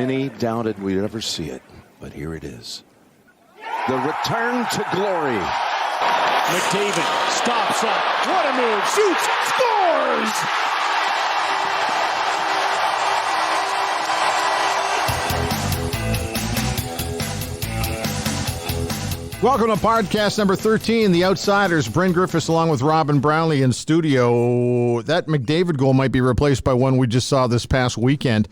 Many doubted we'd ever see it, but here it is. The return to glory. McDavid stops up. What a move. Shoots. Scores! Welcome to podcast number 13, The Outsiders. Bryn Griffiths along with Robin Brownlee in studio. That McDavid goal might be replaced by one we just saw this past weekend.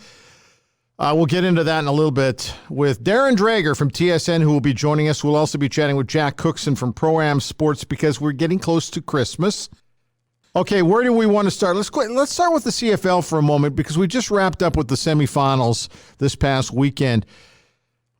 We'll get into that in a little bit with Darren Dreger from TSN, who will be joining us. We'll also be chatting with Jack Cookson from Pro-Am Sports because we're getting close to Christmas. Okay, where do we want to start? Let's start with the CFL for a moment because we just wrapped up with the semifinals this past weekend.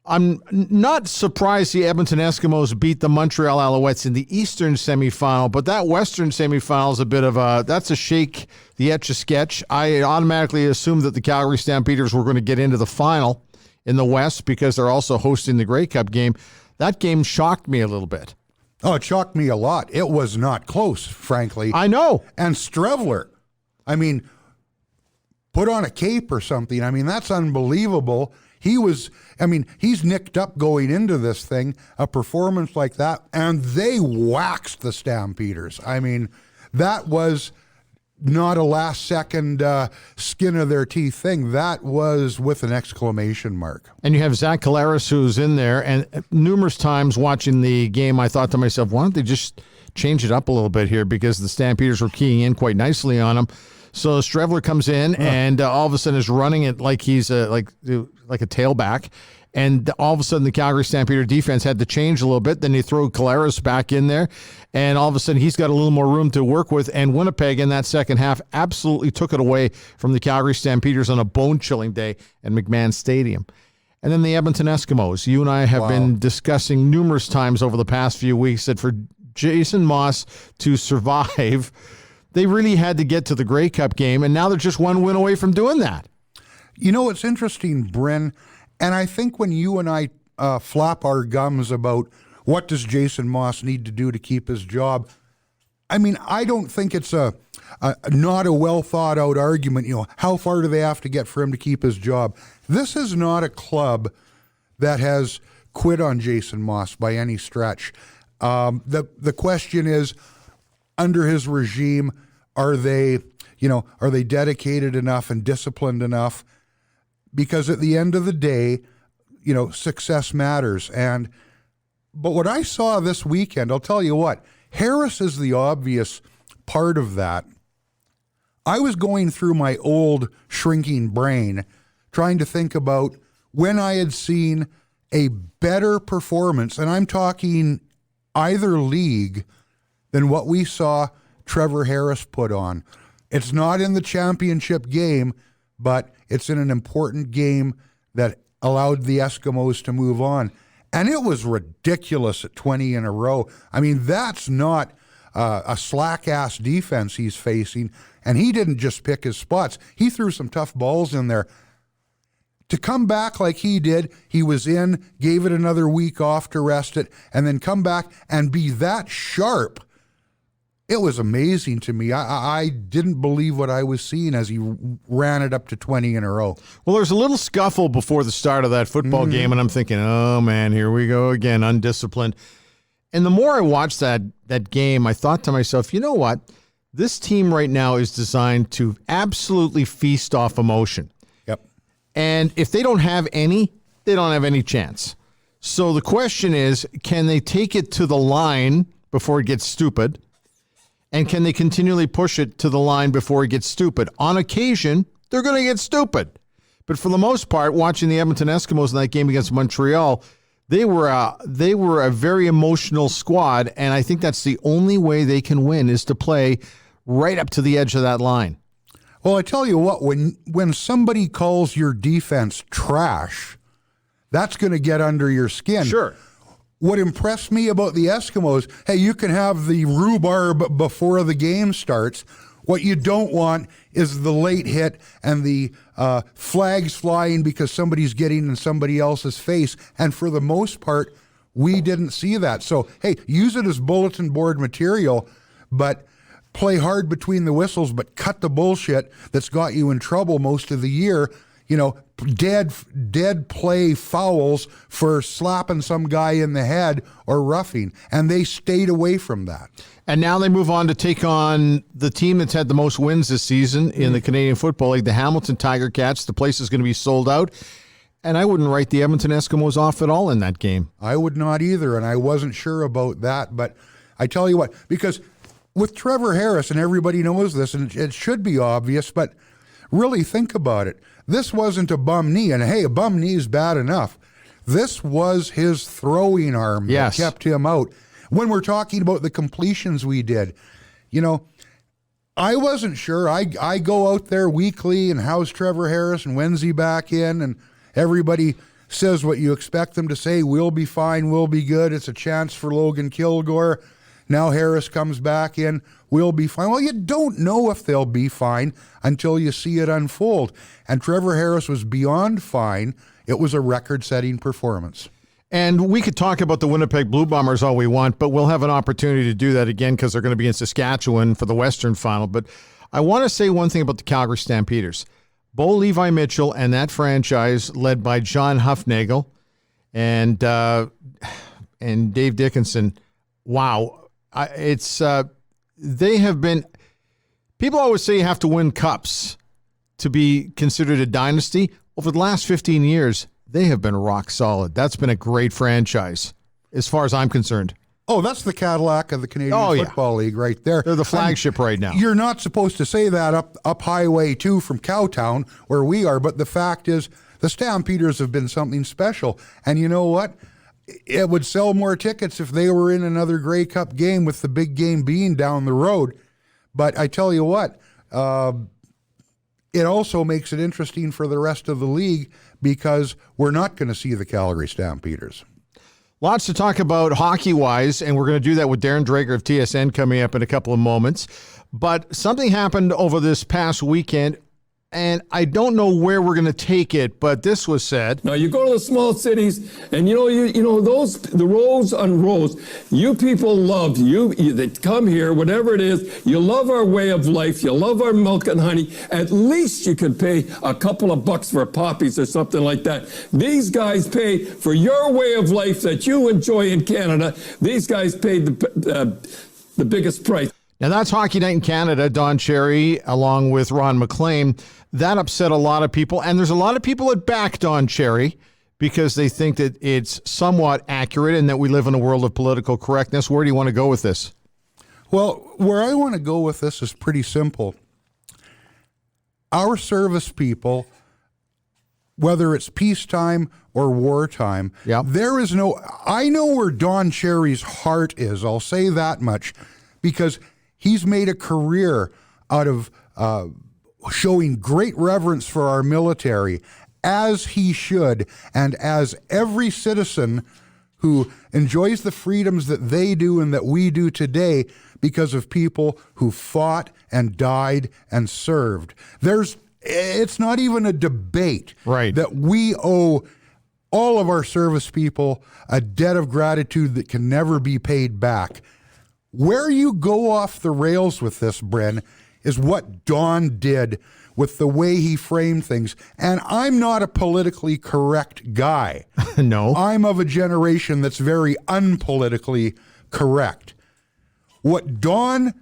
I'm not surprised the Edmonton Eskimos beat the Montreal Alouettes in the Eastern semifinal, but that Western semifinal is a bit of that's a shake the Etch-a-Sketch. I automatically assumed that the Calgary Stampeders were going to get into the final in the West because they're also hosting the Grey Cup game. That game shocked me a little bit. Oh, it shocked me a lot. It was not close, frankly. I know. And Strevler, put on a cape or something. That's unbelievable. He's nicked up going into this thing, a performance like that, and they waxed the Stampeders. That was not a last-second skin of their teeth thing. That was with an exclamation mark. And you have Zach Collaros, who's in there, and numerous times watching the game, I thought to myself, why don't they just change it up a little bit here because the Stampeders were keying in quite nicely on him. So Strevler comes in and all of a sudden is running it like he's like a tailback. And all of a sudden the Calgary Stampeder defense had to change a little bit. Then they throw Collaros back in there. And all of a sudden he's got a little more room to work with. And Winnipeg in that second half absolutely took it away from the Calgary Stampeders on a bone-chilling day at McMahon Stadium. And then the Edmonton Eskimos. You and I have been discussing numerous times over the past few weeks that for Jason Moss to survive, they really had to get to the Grey Cup game, and now they're just one win away from doing that. You know, it's interesting, Bryn, and I think when you and I flap our gums about what does Jason Moss need to do to keep his job, I don't think it's a not a well-thought-out argument. How far do they have to get for him to keep his job? This is not a club that has quit on Jason Moss by any stretch. The question is, under his regime, are they dedicated enough and disciplined enough? Because at the end of the day, success matters. But what I saw this weekend, I'll tell you what, Harris is the obvious part of that. I was going through my old shrinking brain, trying to think about when I had seen a better performance, and I'm talking either league, than what we saw Trevor Harris put on. It's not in the championship game, but it's in an important game that allowed the Eskimos to move on. And it was ridiculous at 20 in a row. That's not a slack-ass defense he's facing, and he didn't just pick his spots. He threw some tough balls in there. To come back like he did, he was in, gave it another week off to rest it, and then come back and be that sharp. It was amazing to me. I didn't believe what I was seeing as he ran it up to 20 in a row. Well, there's a little scuffle before the start of that football game, and I'm thinking, oh, man, here we go again, undisciplined. And the more I watched that game, I thought to myself, you know what? This team right now is designed to absolutely feast off emotion. Yep. And if they don't have any, they don't have any chance. So the question is, can they take it to the line before it gets stupid? And can they continually push it to the line before it gets stupid? On occasion, they're going to get stupid. But for the most part, watching the Edmonton Eskimos in that game against Montreal, they were a very emotional squad, and I think that's the only way they can win is to play right up to the edge of that line. Well, I tell you what, when somebody calls your defense trash, that's going to get under your skin. Sure. What impressed me about the Eskimos, hey, you can have the rhubarb before the game starts. What you don't want is the late hit and the flags flying because somebody's getting in somebody else's face. And for the most part, we didn't see that. So, hey, use it as bulletin board material, but play hard between the whistles, but cut the bullshit that's got you in trouble most of the year. dead play fouls for slapping some guy in the head or roughing, and they stayed away from that. And now they move on to take on the team that's had the most wins this season in the Canadian Football League, the Hamilton Tiger Cats. The place is going to be sold out. And I wouldn't write the Edmonton Eskimos off at all in that game. I would not either, and I wasn't sure about that. But I tell you what, because with Trevor Harris, and everybody knows this, and it should be obvious, but really think about it. This wasn't a bum knee, and hey, a bum knee is bad enough. This was his throwing arm that kept him out. When we're talking about the completions we did, I wasn't sure. I go out there weekly and how's Trevor Harris and when's he back in, and everybody says what you expect them to say. We'll be fine. We'll be good. It's a chance for Logan Kilgore. Now Harris comes back in. We'll be fine. Well, you don't know if they'll be fine until you see it unfold. And Trevor Harris was beyond fine. It was a record-setting performance. And we could talk about the Winnipeg Blue Bombers all we want, but we'll have an opportunity to do that again because they're going to be in Saskatchewan for the Western Final. But I want to say one thing about the Calgary Stampeders. Bo Levi Mitchell and that franchise led by John Hufnagel and Dave Dickinson, wow. They have been – people always say you have to win cups to be considered a dynasty. Over the last 15 years – they have been rock solid. That's been a great franchise as far as I'm concerned. Oh, that's the Cadillac of the Canadian Football League right there. They're the flagship right now. You're not supposed to say that up Highway 2 from Cowtown where we are, but the fact is the Stampeders have been something special. And you know what? It would sell more tickets if they were in another Grey Cup game with the big game being down the road. But I tell you what, it also makes it interesting for the rest of the league because we're not going to see the Calgary Stampeders. Lots to talk about hockey-wise, and we're going to do that with Darren Dreger of TSN coming up in a couple of moments. But something happened over this past weekend, and I don't know where we're going to take it, but this was said. Now, you go to the small cities, and the rows on rows, you people love, that come here, whatever it is, you love our way of life, you love our milk and honey. At least you could pay a couple of bucks for poppies or something like that. These guys pay for your way of life that you enjoy in Canada. These guys paid the biggest price. Now, that's Hockey Night in Canada, Don Cherry, along with Ron McLean. That upset a lot of people, and there's a lot of people that back Don Cherry because they think that it's somewhat accurate and that we live in a world of political correctness. Where do you want to go with this? Well, where I want to go with this is pretty simple. Our service people, whether it's peacetime or wartime, there is I know where Don Cherry's heart is, I'll say that much, because he's made a career out of showing great reverence for our military, as he should, and as every citizen who enjoys the freedoms that they do and that we do today because of people who fought and died and served. It's not even a debate that we owe all of our service people a debt of gratitude that can never be paid back. Where you go off the rails with this, Bren, is what Don did with the way he framed things. And I'm not a politically correct guy. No. I'm of a generation that's very unpolitically correct. What Don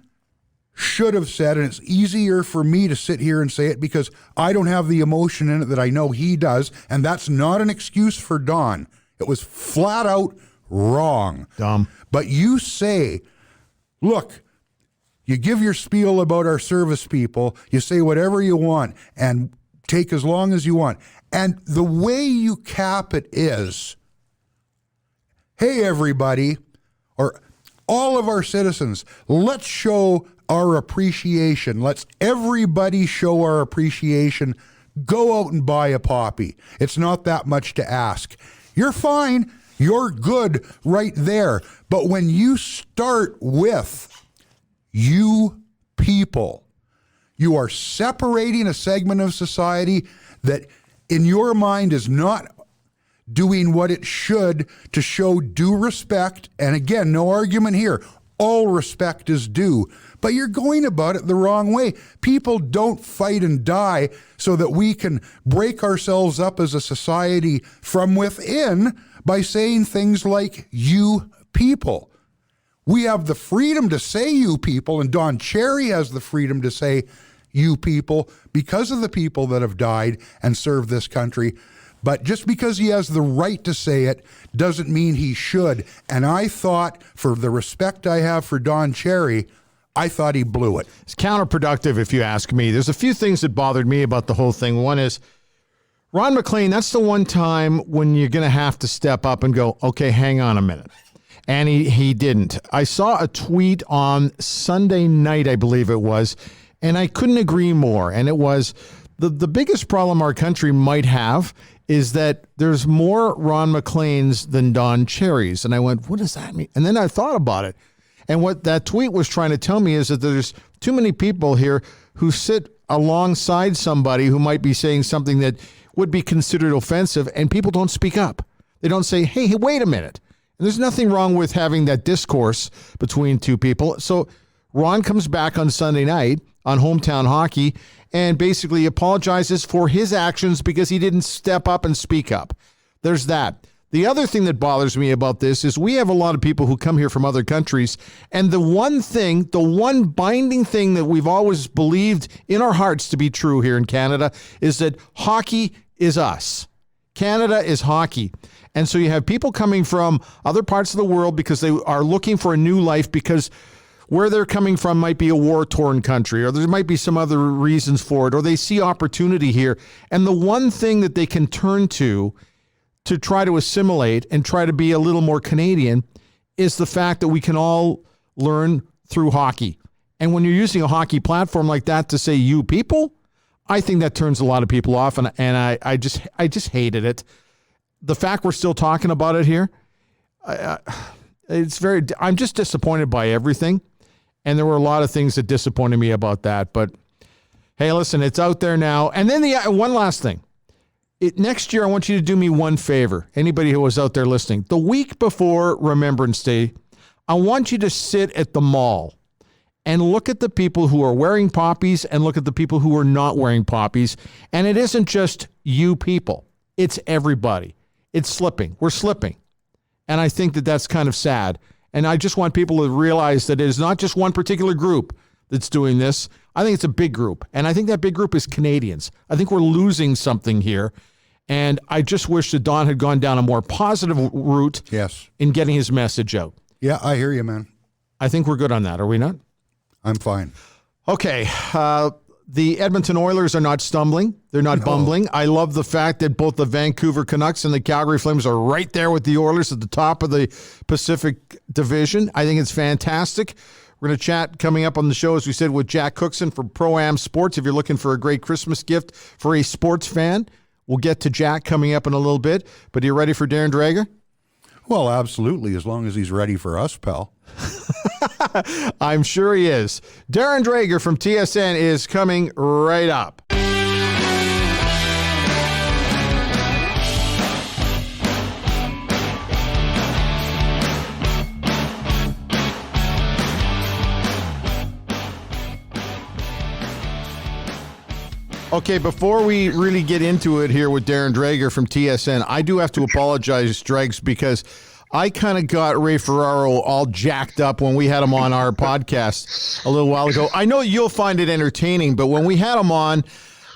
should have said, and it's easier for me to sit here and say it because I don't have the emotion in it that I know he does, and that's not an excuse for Don. It was flat out wrong. Dumb. But you say, look, you give your spiel about our service people, you say whatever you want, and take as long as you want. And the way you cap it is, hey, everybody, or all of our citizens, let's show our appreciation. Let's everybody show our appreciation. Go out and buy a poppy. It's not that much to ask. You're fine. You're good right there. But when you start with you people, you are separating a segment of society that in your mind is not doing what it should to show due respect. And again, no argument here. all respect is due. But you're going about it the wrong way. People don't fight and die so that we can break ourselves up as a society from within by saying things like, you people. We have the freedom to say you people, and Don Cherry has the freedom to say you people because of the people that have died and served this country. But just because he has the right to say it doesn't mean he should. And I thought, for the respect I have for Don Cherry, I thought he blew it. It's counterproductive, if you ask me. There's a few things that bothered me about the whole thing. One is, Ron MacLean, that's the one time when you're going to have to step up and go, okay, hang on a minute. And he didn't. I saw a tweet on Sunday night, I believe it was, and I couldn't agree more. And it was, the biggest problem our country might have is that there's more Ron MacLeans than Don Cherrys. And I went, what does that mean? And then I thought about it. And what that tweet was trying to tell me is that there's too many people here who sit alongside somebody who might be saying something that would be considered offensive, and people don't speak up. They don't say, hey, wait a minute. And there's nothing wrong with having that discourse between two people. So Ron comes back on Sunday night on Hometown Hockey and basically apologizes for his actions because he didn't step up and speak up. There's that. The other thing that bothers me about this is we have a lot of people who come here from other countries, and the one binding thing that we've always believed in our hearts to be true here in Canada is that hockey is us. Canada is hockey. And so you have people coming from other parts of the world because they are looking for a new life, because where they're coming from might be a war-torn country, or there might be some other reasons for it, or they see opportunity here. And the one thing that they can turn to try to assimilate and try to be a little more Canadian is the fact that we can all learn through hockey. And when you're using a hockey platform like that to say you people, I think that turns a lot of people off, and I just hated it. The fact we're still talking about it here, I'm just disappointed by everything. And there were a lot of things that disappointed me about that. But hey, listen, it's out there now. And then one last thing. Next year, I want you to do me one favor. Anybody who was out there listening, the week before Remembrance Day, I want you to sit at the mall and look at the people who are wearing poppies and look at the people who are not wearing poppies. And it isn't just you people. It's everybody. It's slipping. We're slipping. And I think that that's kind of sad. And I just want people to realize that it is not just one particular group that's doing this. I think it's a big group. And I think that big group is Canadians. I think we're losing something here. And I just wish that Don had gone down a more positive route in getting his message out. Yeah, I hear you, man. I think we're good on that. Are we not? I'm fine. Okay. The Edmonton Oilers are not stumbling. They're not bumbling. I love the fact that both the Vancouver Canucks and the Calgary Flames are right there with the Oilers at the top of the Pacific Division. I think it's fantastic. We're going to chat coming up on the show, as we said, with Jack Cookson from Pro-Am Sports. If you're looking for a great Christmas gift for a sports fan, we'll get to Jack coming up in a little bit. But are you ready for Darren Dreger? Well, absolutely, as long as he's ready for us, pal. I'm sure he is. Darren Dreger from TSN is coming right up. Okay, before we really get into it here with Darren Dreger from TSN, I do have to apologize, Dregs, because I kind of got Ray Ferraro all jacked up when we had him on our podcast a little while ago. I know you'll find it entertaining, but when we had him on,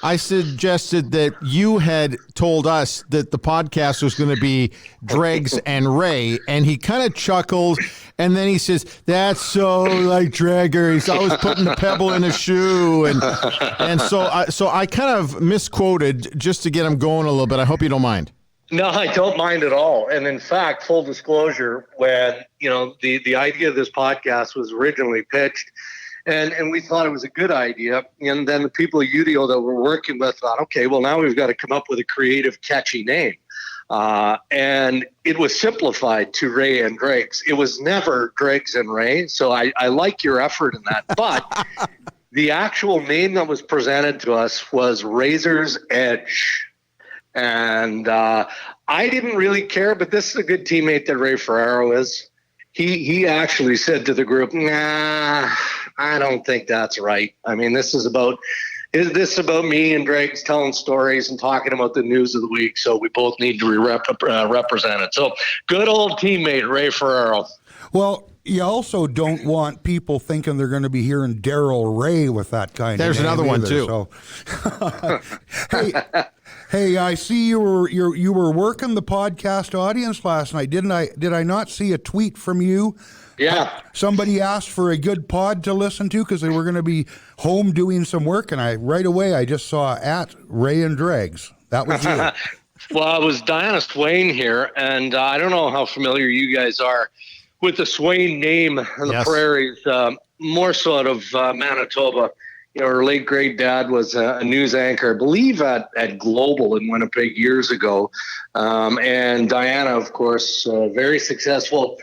I suggested that you had told us that the podcast was going to be Dregs and Ray, and he kind of chuckled, and then he says, "That's so like Dreger. He's always putting the pebble in his shoe," and so I kind of misquoted just to get him going a little bit. I hope you don't mind. No, I don't mind at all. And in fact, full disclosure, when the idea of this podcast was originally pitched, and we thought it was a good idea, and then the people at UDO that we're working with thought, okay, well, now we've got to come up with a creative, catchy name. And it was simplified to Ray and Dregs. It was never Dregs and Ray, so I like your effort in that. But the actual name that was presented to us was Razor's Edge. And I didn't really care, but this is a good teammate that Ray Ferraro is. he actually said to the group, "Nah, I don't think that's right. I mean, this is about me and Dregs telling stories and talking about the news of the week, so we both need to be represented." So good old teammate Ray Ferraro. Well, you also don't want people thinking they're going to be hearing Daryl Ray with that kind There's of name another one, either, too. So. Hey, I see you were working the podcast audience last night, didn't I? Did I not see a tweet from you? Yeah. Somebody asked for a good pod to listen to because they were going to be home doing some work, and right away I just saw at Ray and Dregs. That was you. Well, it was Diana Swain here, and I don't know how familiar you guys are with the Swain name in the prairies, more so out of Manitoba. You know, her late great dad was a news anchor, I believe, at Global in Winnipeg years ago. And Diana, of course, very successful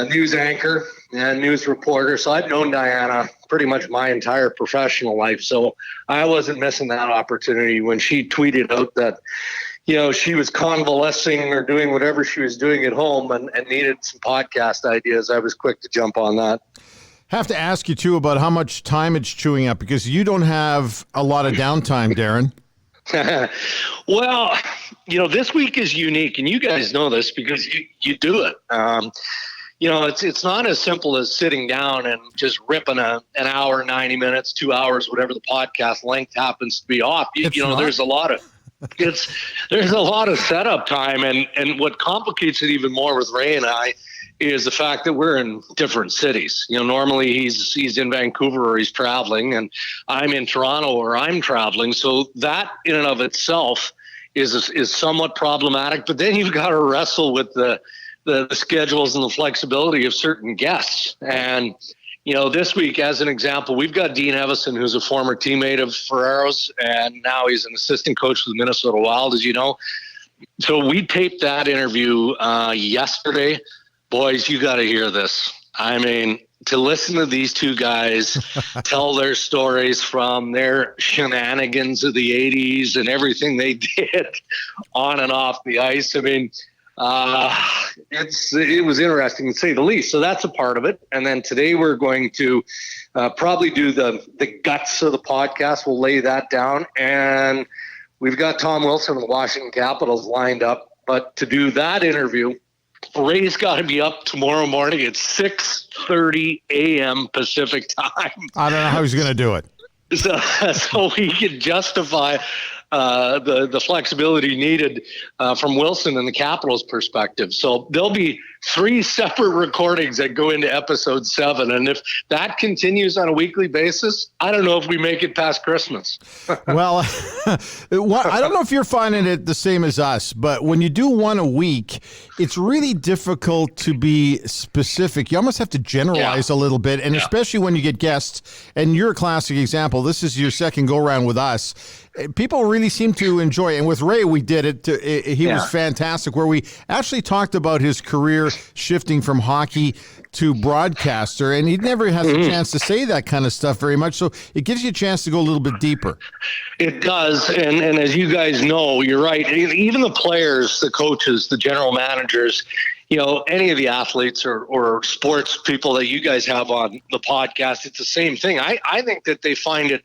news anchor and news reporter. So I've known Diana pretty much my entire professional life. So I wasn't missing that opportunity when she tweeted out that, you know, she was convalescing or doing whatever she was doing at home and needed some podcast ideas. I was quick to jump on that. Have to ask you, too, about how much time it's chewing up, because you don't have a lot of downtime, Darren. Well, you know, this week is unique, and you guys know this because you do it. You know, it's not as simple as sitting down and just ripping an hour, 90 minutes, 2 hours, whatever the podcast length happens to be off. You know, there's a lot of setup time, and what complicates it even more with Ray and I is the fact that we're in different cities. You know, normally he's in Vancouver or he's traveling, and I'm in Toronto or I'm traveling. So that in and of itself is somewhat problematic. But then you've got to wrestle with the schedules and the flexibility of certain guests. And, you know, this week, as an example, we've got Dean Evison, who's a former teammate of Ferraro's, and now he's an assistant coach with the Minnesota Wild, as you know. So we taped that interview yesterday. Boys, you got to hear this. I mean, to listen to these two guys tell their stories from their shenanigans of the 80s and everything they did on and off the ice. I mean, it was interesting to say the least. So that's a part of it. And then today we're going to probably do the guts of the podcast. We'll lay that down. And we've got Tom Wilson of the Washington Capitals lined up. But to do that interview, Ray's got to be up tomorrow morning at 6:30 a.m. Pacific time. I don't know how he's going to do it. So he can justify the flexibility needed from Wilson and the Capitals' perspective. So there'll be 3 separate recordings that go into episode 7. And if that continues on a weekly basis, I don't know if we make it past Christmas. Well, I don't know if you're finding it the same as us, but when you do one a week, it's really difficult to be specific. You almost have to generalize a little bit, and especially when you get guests, and you're a classic example. This is your second go-round with us. People really seem to enjoy it. And with Ray, we did it. He was fantastic, where we actually talked about his career shifting from hockey to broadcaster, and he never has a chance to say that kind of stuff very much. So it gives you a chance to go a little bit deeper. It does. And as you guys know, you're right. Even the players, the coaches, the general managers, you know, any of the athletes or sports people that you guys have on the podcast, it's the same thing. I think that they find it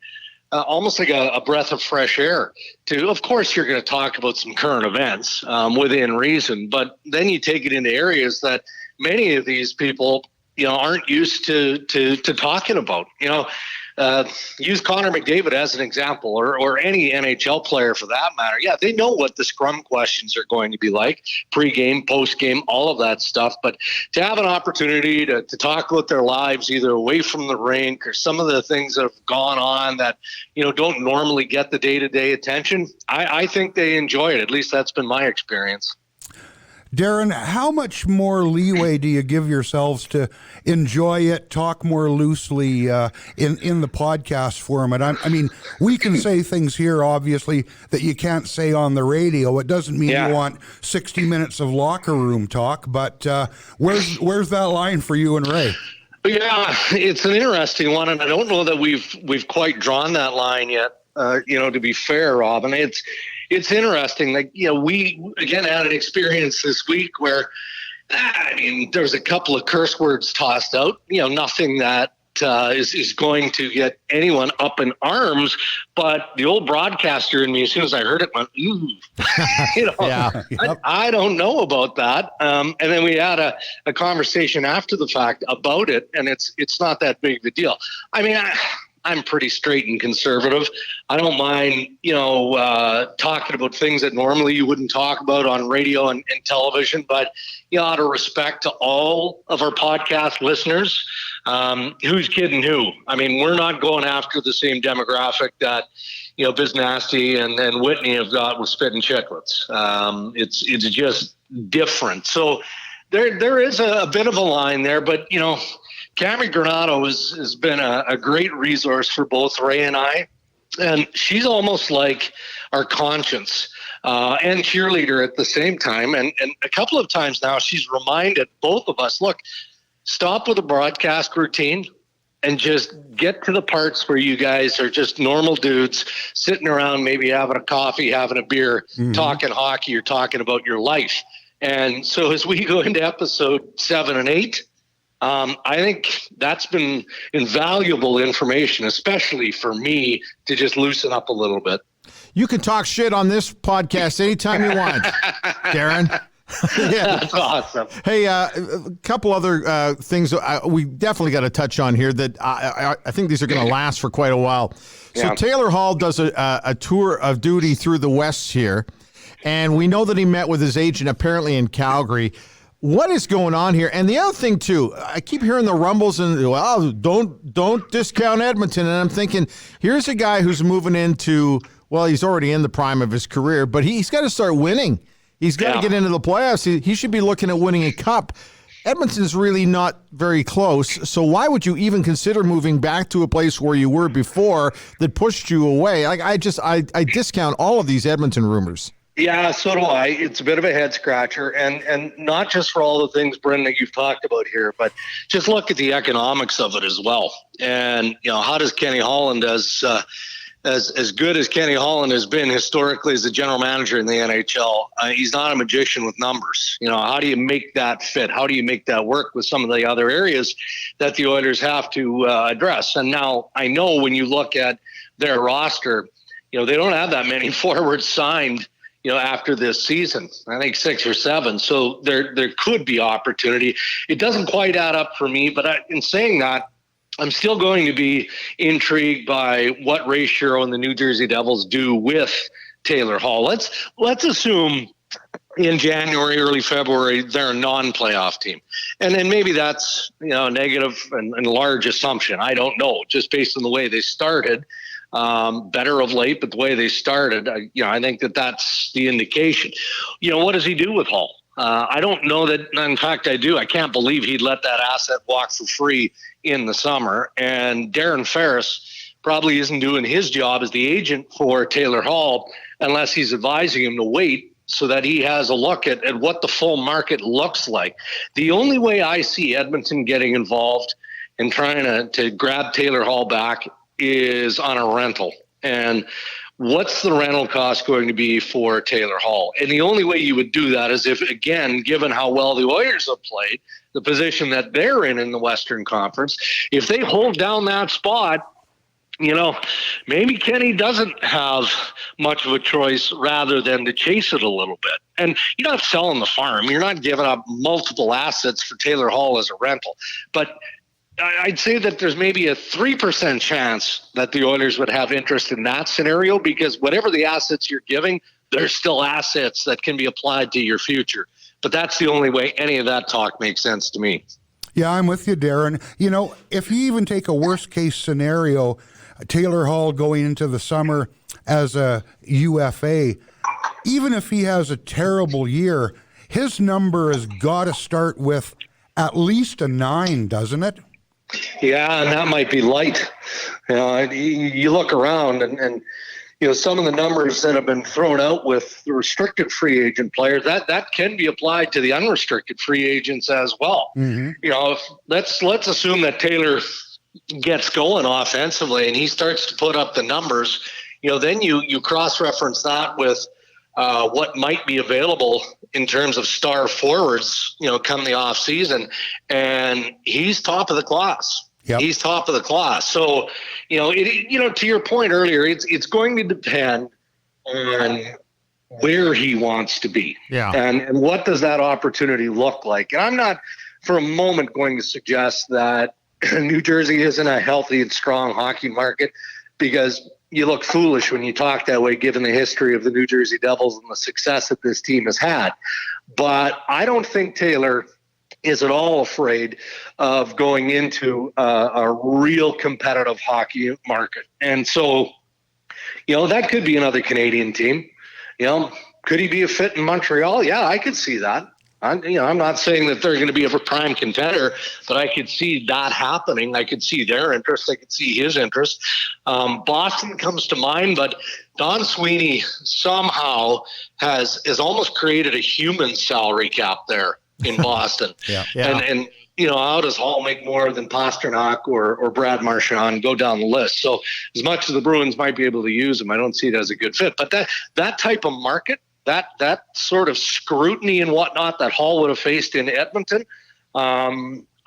almost like a breath of fresh air to, of course, you're going to talk about some current events within reason, but then you take it into areas that many of these people, you know, aren't used to talking about. You know, use Connor McDavid as an example, or any NHL player for that matter. Yeah, they know what the scrum questions are going to be like, pre-game, post-game, all of that stuff. But to have an opportunity to talk about their lives, either away from the rink or some of the things that have gone on that, you know, don't normally get the day-to-day attention, I think they enjoy it. At least that's been my experience. Darren, how much more leeway do you give yourselves to enjoy it, talk more loosely in the podcast format? I mean, we can say things here, obviously, that you can't say on the radio. It doesn't mean you want 60 minutes of locker room talk, but where's that line for you and Ray? Yeah, it's an interesting one, and I don't know that we've quite drawn that line yet. You know, to be fair, Robin, it's interesting. Like, you know, we again had an experience this week where, I mean, there's a couple of curse words tossed out, nothing that is going to get anyone up in arms. But the old broadcaster in me, as soon as I heard it, went, ooh. Yeah. I don't know about that. And then we had a conversation after the fact about it, and it's not that big of a deal. I mean, I'm pretty straight and conservative. I don't mind, talking about things that normally you wouldn't talk about on radio and television. But, out of respect to all of our podcast listeners, who's kidding who? I mean, we're not going after the same demographic that, Biz Nasty and Whitney have got with Spit and Chicklets. It's just different. So there is a bit of a line there, but, Cammie Granado has been a great resource for both Ray and I, and she's almost like our conscience and cheerleader at the same time. And a couple of times now, she's reminded both of us, look, stop with the broadcast routine and just get to the parts where you guys are just normal dudes sitting around, maybe having a coffee, having a beer, talking hockey, or talking about your life. And so as we go into episode 7 and 8, I think that's been invaluable information, especially for me, to just loosen up a little bit. You can talk shit on this podcast anytime you want, Darren. Yeah. That's awesome. Hey, a couple other things we definitely got to touch on here that I think these are going to last for quite a while. So Taylor Hall does a tour of duty through the West here, and we know that he met with his agent apparently in Calgary. What is going on here? And the other thing, too, I keep hearing the rumbles and, don't discount Edmonton. And I'm thinking, here's a guy who's moving into, he's already in the prime of his career, but he's got to start winning. He's got to get into the playoffs. He should be looking at winning a cup. Edmonton's really not very close. So why would you even consider moving back to a place where you were before that pushed you away? Like I discount all of these Edmonton rumors. Yeah, so do I. It's a bit of a head scratcher, and not just for all the things, Brendan, that you've talked about here, but just look at the economics of it as well. And how does Kenny Holland, as good as Kenny Holland has been historically as a general manager in the NHL, he's not a magician with numbers. How do you make that fit? How do you make that work with some of the other areas that the Oilers have to address? And now I know when you look at their roster, they don't have that many forwards signed after this season. I think 6 or 7. So there could be opportunity. It doesn't quite add up for me, but in saying that, I'm still going to be intrigued by what Ray Shero and the New Jersey Devils do with Taylor Hall. Let's assume in January, early February, they're a non-playoff team. And then maybe that's, a negative and large assumption. I don't know, just based on the way they started. Better of late, but the way they started, I think that's the indication. What does he do with Hall? I don't know that. In fact, I do. I can't believe he'd let that asset walk for free in the summer. And Darren Ferris probably isn't doing his job as the agent for Taylor Hall unless he's advising him to wait so that he has a look at what the full market looks like. The only way I see Edmonton getting involved in trying to grab Taylor Hall back is on a rental. And what's the rental cost going to be for Taylor Hall? And the only way you would do that is if, again, given how well the Oilers have played, the position that they're in the Western Conference, if they hold down that spot, maybe Kenny doesn't have much of a choice rather than to chase it a little bit. And you're not selling the farm. You're not giving up multiple assets for Taylor Hall as a rental. But I'd say that there's maybe a 3% chance that the Oilers would have interest in that scenario, because whatever the assets you're giving, there's still assets that can be applied to your future. But that's the only way any of that talk makes sense to me. Yeah, I'm with you, Darren. If you even take a worst case scenario, Taylor Hall going into the summer as a UFA, even if he has a terrible year, his number has got to start with at least a 9, doesn't it? Yeah, and that might be light. You look around and some of the numbers that have been thrown out with the restricted free agent players, that can be applied to the unrestricted free agents as well. Mm-hmm. Let's assume that Taylor gets going offensively and he starts to put up the numbers. Then you cross-reference that with what might be available in terms of star forwards, come the off season, and he's top of the class. Yep. He's top of the class. So, to your point earlier, it's going to depend on where he wants to be. Yeah. And what does that opportunity look like? And I'm not for a moment going to suggest that New Jersey isn't a healthy and strong hockey market, because you look foolish when you talk that way, given the history of the New Jersey Devils and the success that this team has had. But I don't think Taylor is at all afraid of going into a real competitive hockey market. And so, that could be another Canadian team. Could he be a fit in Montreal? Yeah, I could see that. I'm not saying that they're going to be a prime contender, but I could see that happening. I could see their interest. I could see his interest. Boston comes to mind, but Don Sweeney somehow has almost created a human salary cap there in Boston. Yeah. And how does Hall make more than Pasternak or Brad Marchand? Go down the list. So as much as the Bruins might be able to use him, I don't see it as a good fit. But that type of market, that sort of scrutiny and whatnot that Hall would have faced in Edmonton,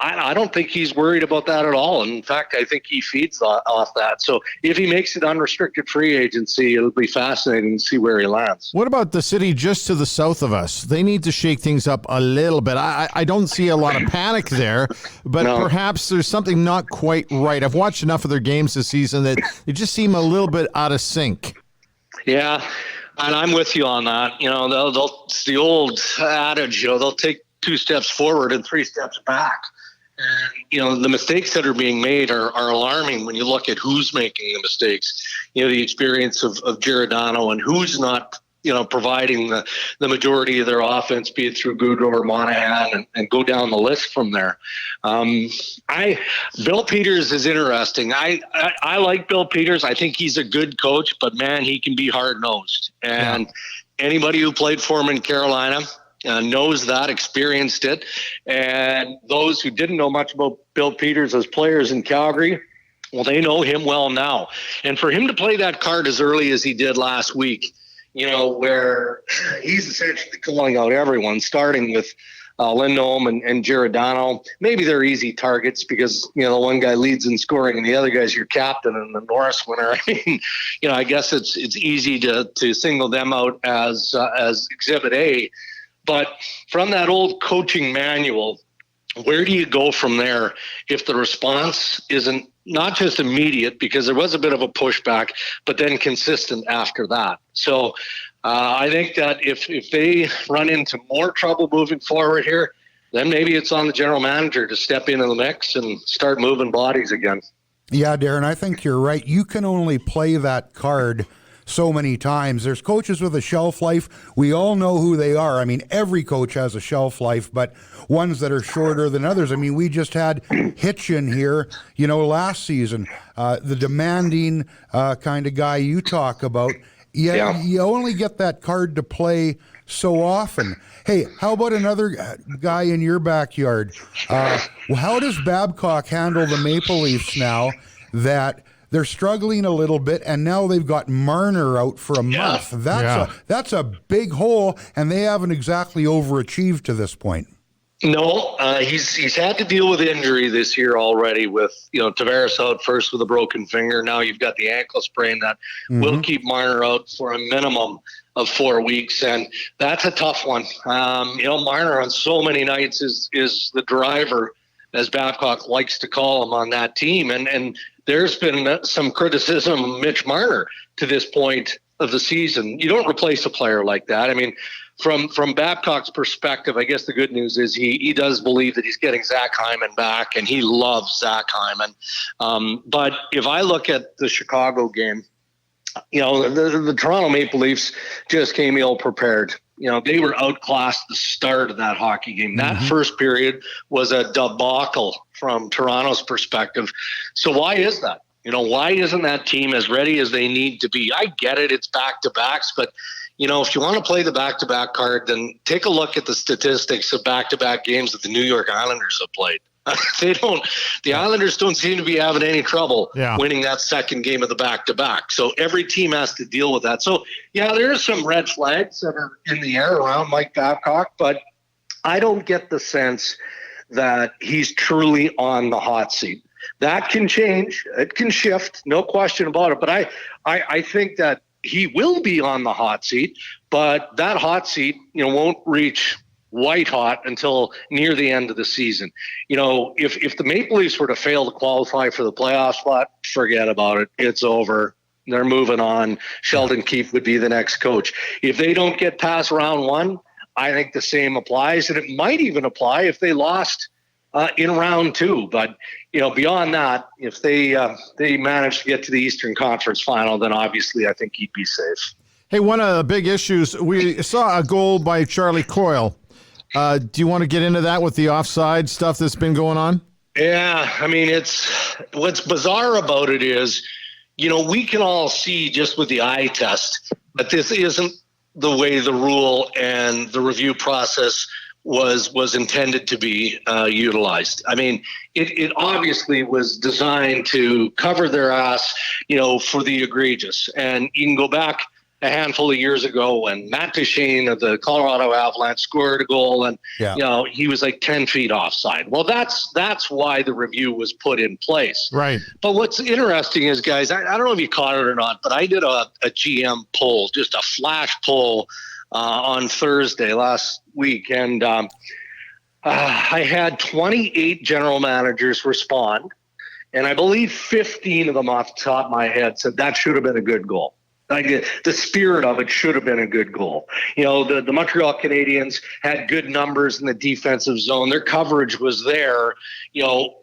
I don't think he's worried about that at all. And in fact, I think he feeds off that. So if he makes it unrestricted free agency, it'll be fascinating to see where he lands. What about the city just to the south of us? They need to shake things up a little bit. I don't see a lot of panic there, but perhaps there's something not quite right. I've watched enough of their games this season that they just seem a little bit out of sync. Yeah, and I'm with you on that. It's the old adage, they'll take 2 steps forward and 3 steps back. And, the mistakes that are being made are alarming when you look at who's making the mistakes. The experience of Giordano and who's not, providing the majority of their offense, be it through Gaudreau or Monahan, and go down the list from there. Bill Peters is interesting. I like Bill Peters. I think he's a good coach, but man, he can be hard-nosed. And anybody who played for him in Carolina knows that, experienced it. And those who didn't know much about Bill Peters as players in Calgary, well, they know him well now. And for him to play that card as early as he did last week, where he's essentially calling out everyone, starting with Lindholm and Giordano. Maybe they're easy targets because, the one guy leads in scoring and the other guy's your captain and the Norris winner. I mean, I guess it's easy to single them out as Exhibit A. But from that old coaching manual, where do you go from there if the response isn't not just immediate, because there was a bit of a pushback, but then consistent after that? So I think that if they run into more trouble moving forward here, then maybe it's on the general manager to step into the mix and start moving bodies again. Yeah, Darren, I think you're right. You can only play that card so many times. There's coaches with a shelf life. We all know who they are. I mean, every coach has a shelf life, but ones that are shorter than others. I mean, we just had Hitchin here, last season, the demanding kind of guy you talk about. You only get that card to play so often. Hey, how about another guy in your backyard? How does Babcock handle the Maple Leafs now that they're struggling a little bit, and now they've got Marner out for a month? That's a big hole, and they haven't exactly overachieved to this point. No, he's had to deal with injury this year already with, Tavares out first with a broken finger. Now you've got the ankle sprain that will keep Marner out for a minimum of 4 weeks. And that's a tough one. Marner on so many nights is the driver, as Babcock likes to call him, on that team. And there's been some criticism of Mitch Marner to this point of the season. You don't replace a player like that. I mean, from Babcock's perspective, I guess the good news is he does believe that he's getting Zach Hyman back, and he loves Zach Hyman. But if I look at the Chicago game, the Toronto Maple Leafs just came ill prepared. They were outclassed the start of that hockey game. That first period was a debacle from Toronto's perspective. So why is that? Why isn't that team as ready as they need to be? I get it. It's back-to-backs, but if you want to play the back-to-back card, then take a look at the statistics of back-to-back games that the New York Islanders have played. The Islanders don't seem to be having any trouble winning that second game of the back-to-back. So every team has to deal with that. So, yeah, there are some red flags that are in the air around Mike Babcock, but I don't get the sense that he's truly on the hot seat. That can change. It can shift. No question about it. But I think that he will be on the hot seat, but that hot seat, won't reach white hot until near the end of the season. If the Maple Leafs were to fail to qualify for the playoff spot, forget about it. It's over. They're moving on. Sheldon Keefe would be the next coach. If they don't get past round one, I think the same applies, and it might even apply if they lost in round two. But beyond that, if they manage to get to the Eastern Conference Final, then obviously I think he'd be safe. Hey, one of the big issues, we saw a goal by Charlie Coyle. Do you want to get into that with the offside stuff that's been going on? Yeah, I mean, what's bizarre about it is, we can all see just with the eye test that this isn't the way the rule and the review process was intended to be utilized. I mean, it obviously was designed to cover their ass, for the egregious. And you can go back a handful of years ago when Matt Duchene of the Colorado Avalanche scored a goal and, he was like 10 feet offside. Well, that's why the review was put in place. Right. But what's interesting is, guys, I don't know if you caught it or not, but I did a GM poll, just a flash poll on Thursday last week. And I had 28 general managers respond. And I believe 15 of them off the top of my head said that should have been a good goal. Like the spirit of it should have been a good goal. The Montreal Canadiens had good numbers in the defensive zone. Their coverage was there.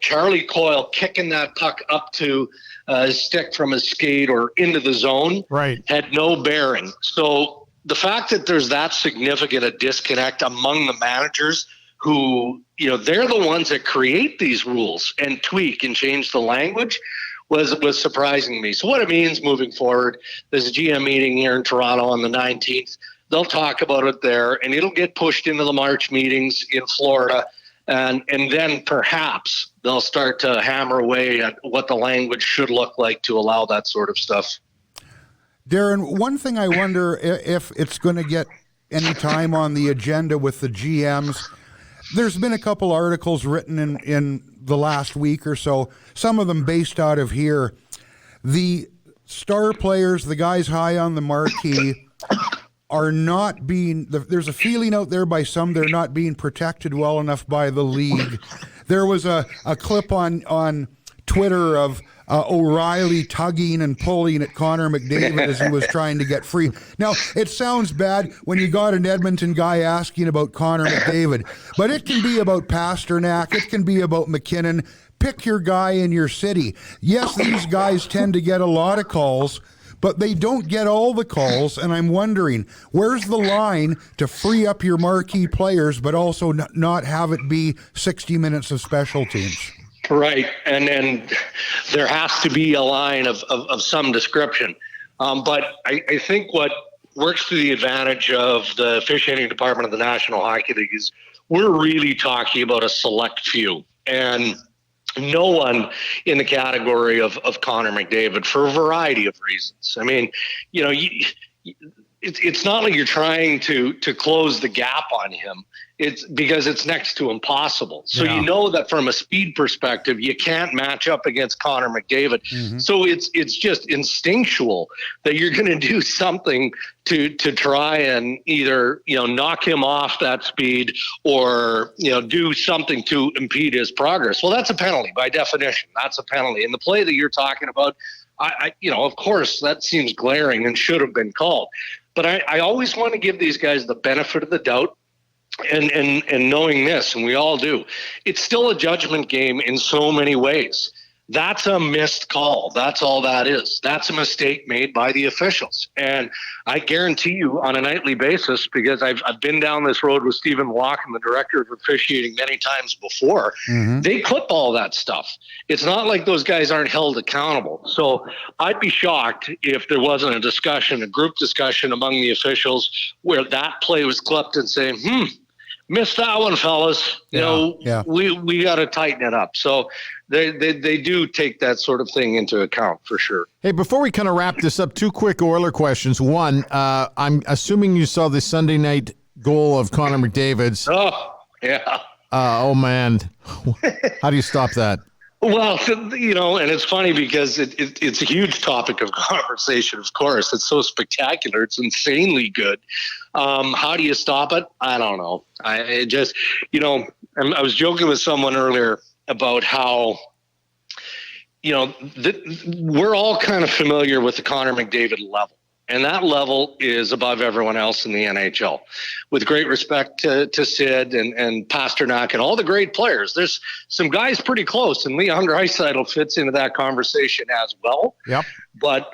Charlie Coyle kicking that puck up to his stick from his skate or into the zone had no bearing. So the fact that there's that significant a disconnect among the managers who, they're the ones that create these rules and tweak and change the language was surprising me. So what it means moving forward, there's a GM meeting here in Toronto on the 19th. They'll talk about it there, and it'll get pushed into the March meetings in Florida. And then perhaps they'll start to hammer away at what the language should look like to allow that sort of stuff. Darren, one thing I wonder if it's going to get any time on the agenda with the GMs. There's been a couple articles written in the last week or so, some of them based out of here. The star players, the guys high on the marquee, are not being, there's a feeling out there by some they're not being protected well enough by the league. There was a clip on Twitter of O'Reilly tugging and pulling at Connor McDavid as he was trying to get free. Now, it sounds bad when you got an Edmonton guy asking about Connor McDavid, but it can be about Pasternak, it can be about McKinnon. Pick your guy in your city. Yes, these guys tend to get a lot of calls, but they don't get all the calls, and I'm wondering, where's the line to free up your marquee players, but also not have it be 60 minutes of special teams? Right, and there has to be a line of some description. But I think what works to the advantage of the officiating department of the National Hockey League is we're really talking about a select few. And no one in the category of Connor McDavid for a variety of reasons. I mean, it's not like you're trying to close the gap on him. It's because it's next to impossible. So you know that from a speed perspective, you can't match up against Connor McDavid. Mm-hmm. So it's just instinctual that you're going to do something to try and either, knock him off that speed or, do something to impede his progress. Well, that's a penalty by definition. That's a penalty. And the play that you're talking about, I of course that seems glaring and should have been called. But I always want to give these guys the benefit of the doubt. And knowing this, and we all do, it's still a judgment game in so many ways. That's a missed call. That's all that is. That's a mistake made by the officials. And I guarantee you on a nightly basis, because I've been down this road with Stephen Walken, the director of officiating, many times before, they clip all that stuff. It's not like those guys aren't held accountable. So I'd be shocked if there wasn't a discussion, a group discussion among the officials where that play was clipped and saying, missed that one, fellas. We got to tighten it up. So they do take that sort of thing into account for sure. Hey, before we kind of wrap this up, 2 quick Oiler questions. One, I'm assuming you saw the Sunday night goal of Connor McDavid's. Oh, yeah. Oh, man. How do you stop that? Well, and it's funny because it's a huge topic of conversation, of course. It's so spectacular. It's insanely good. How do you stop it? I don't know. I was joking with someone earlier about how, we're all kind of familiar with the Connor McDavid level. And that level is above everyone else in the NHL. With great respect to Sid and Pasternak and all the great players, there's some guys pretty close, and Leon Draisaitl fits into that conversation as well. Yep. But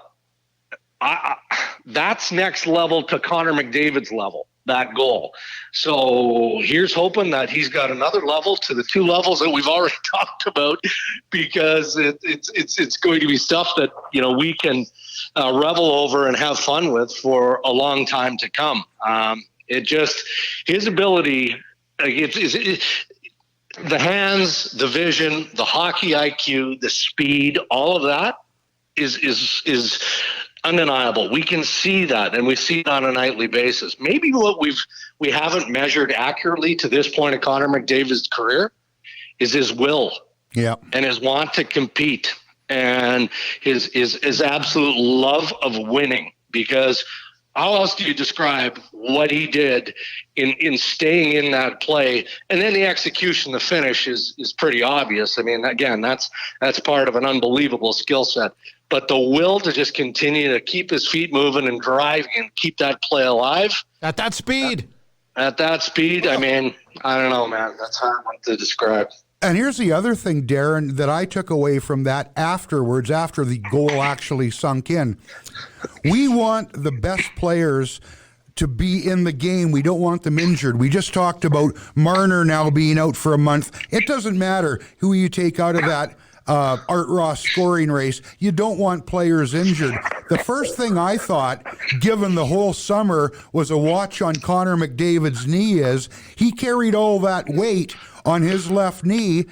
that's next level to Connor McDavid's level, that goal. So here's hoping that he's got another level to the 2 levels that we've already talked about, because it's going to be stuff that we can revel over and have fun with for a long time to come. His ability, the hands, the vision, the hockey IQ, the speed, all of that is undeniable. We can see that, and we see it on a nightly basis. Maybe what we haven't measured accurately to this point of Connor McDavid's career is his will, and his want to compete, and his absolute love of winning. Because how else do you describe what he did in staying in that play? And then the execution, the finish is pretty obvious. I mean, again, that's part of an unbelievable skill set. But the will to just continue to keep his feet moving and drive and keep that play alive. At that speed. I mean, I don't know, man. That's hard one to describe. And here's the other thing, Darren, that I took away from that afterwards, after the goal actually sunk in. We want the best players to be in the game. We don't want them injured. We just talked about Marner now being out for a month. It doesn't matter who you take out of that Art Ross scoring race. You don't want players injured. The first thing I thought, given the whole summer, was a watch on Connor McDavid's knee is he carried all that weight on his left knee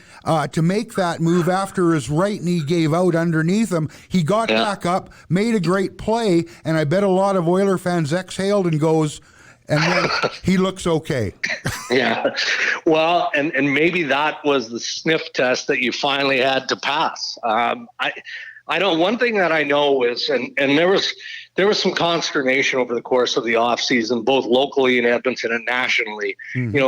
to make that move after his right knee gave out underneath him. He got back up, made a great play, and I bet a lot of Oiler fans exhaled and goes, and then he looks okay. Yeah. Well, and maybe that was the sniff test that you finally had to pass. I know one thing that I know is, and there was some consternation over the course of the offseason, both locally in Edmonton and nationally,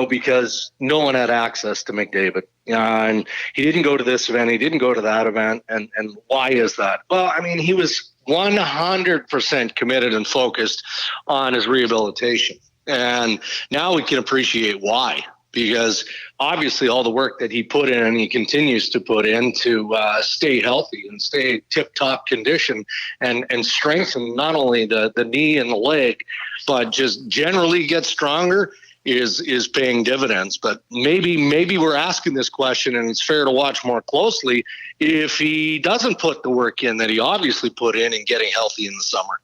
because no one had access to McDavid. And he didn't go to this event, he didn't go to that event. And why is that? Well, I mean, he was 100% committed and focused on his rehabilitation. And now we can appreciate why, because obviously all the work that he put in and he continues to put in to stay healthy and stay tip-top condition and strengthen not only the knee and the leg, but just generally get stronger is paying dividends. But maybe we're asking this question, and it's fair to watch more closely if he doesn't put the work in that he obviously put in getting healthy in the summer.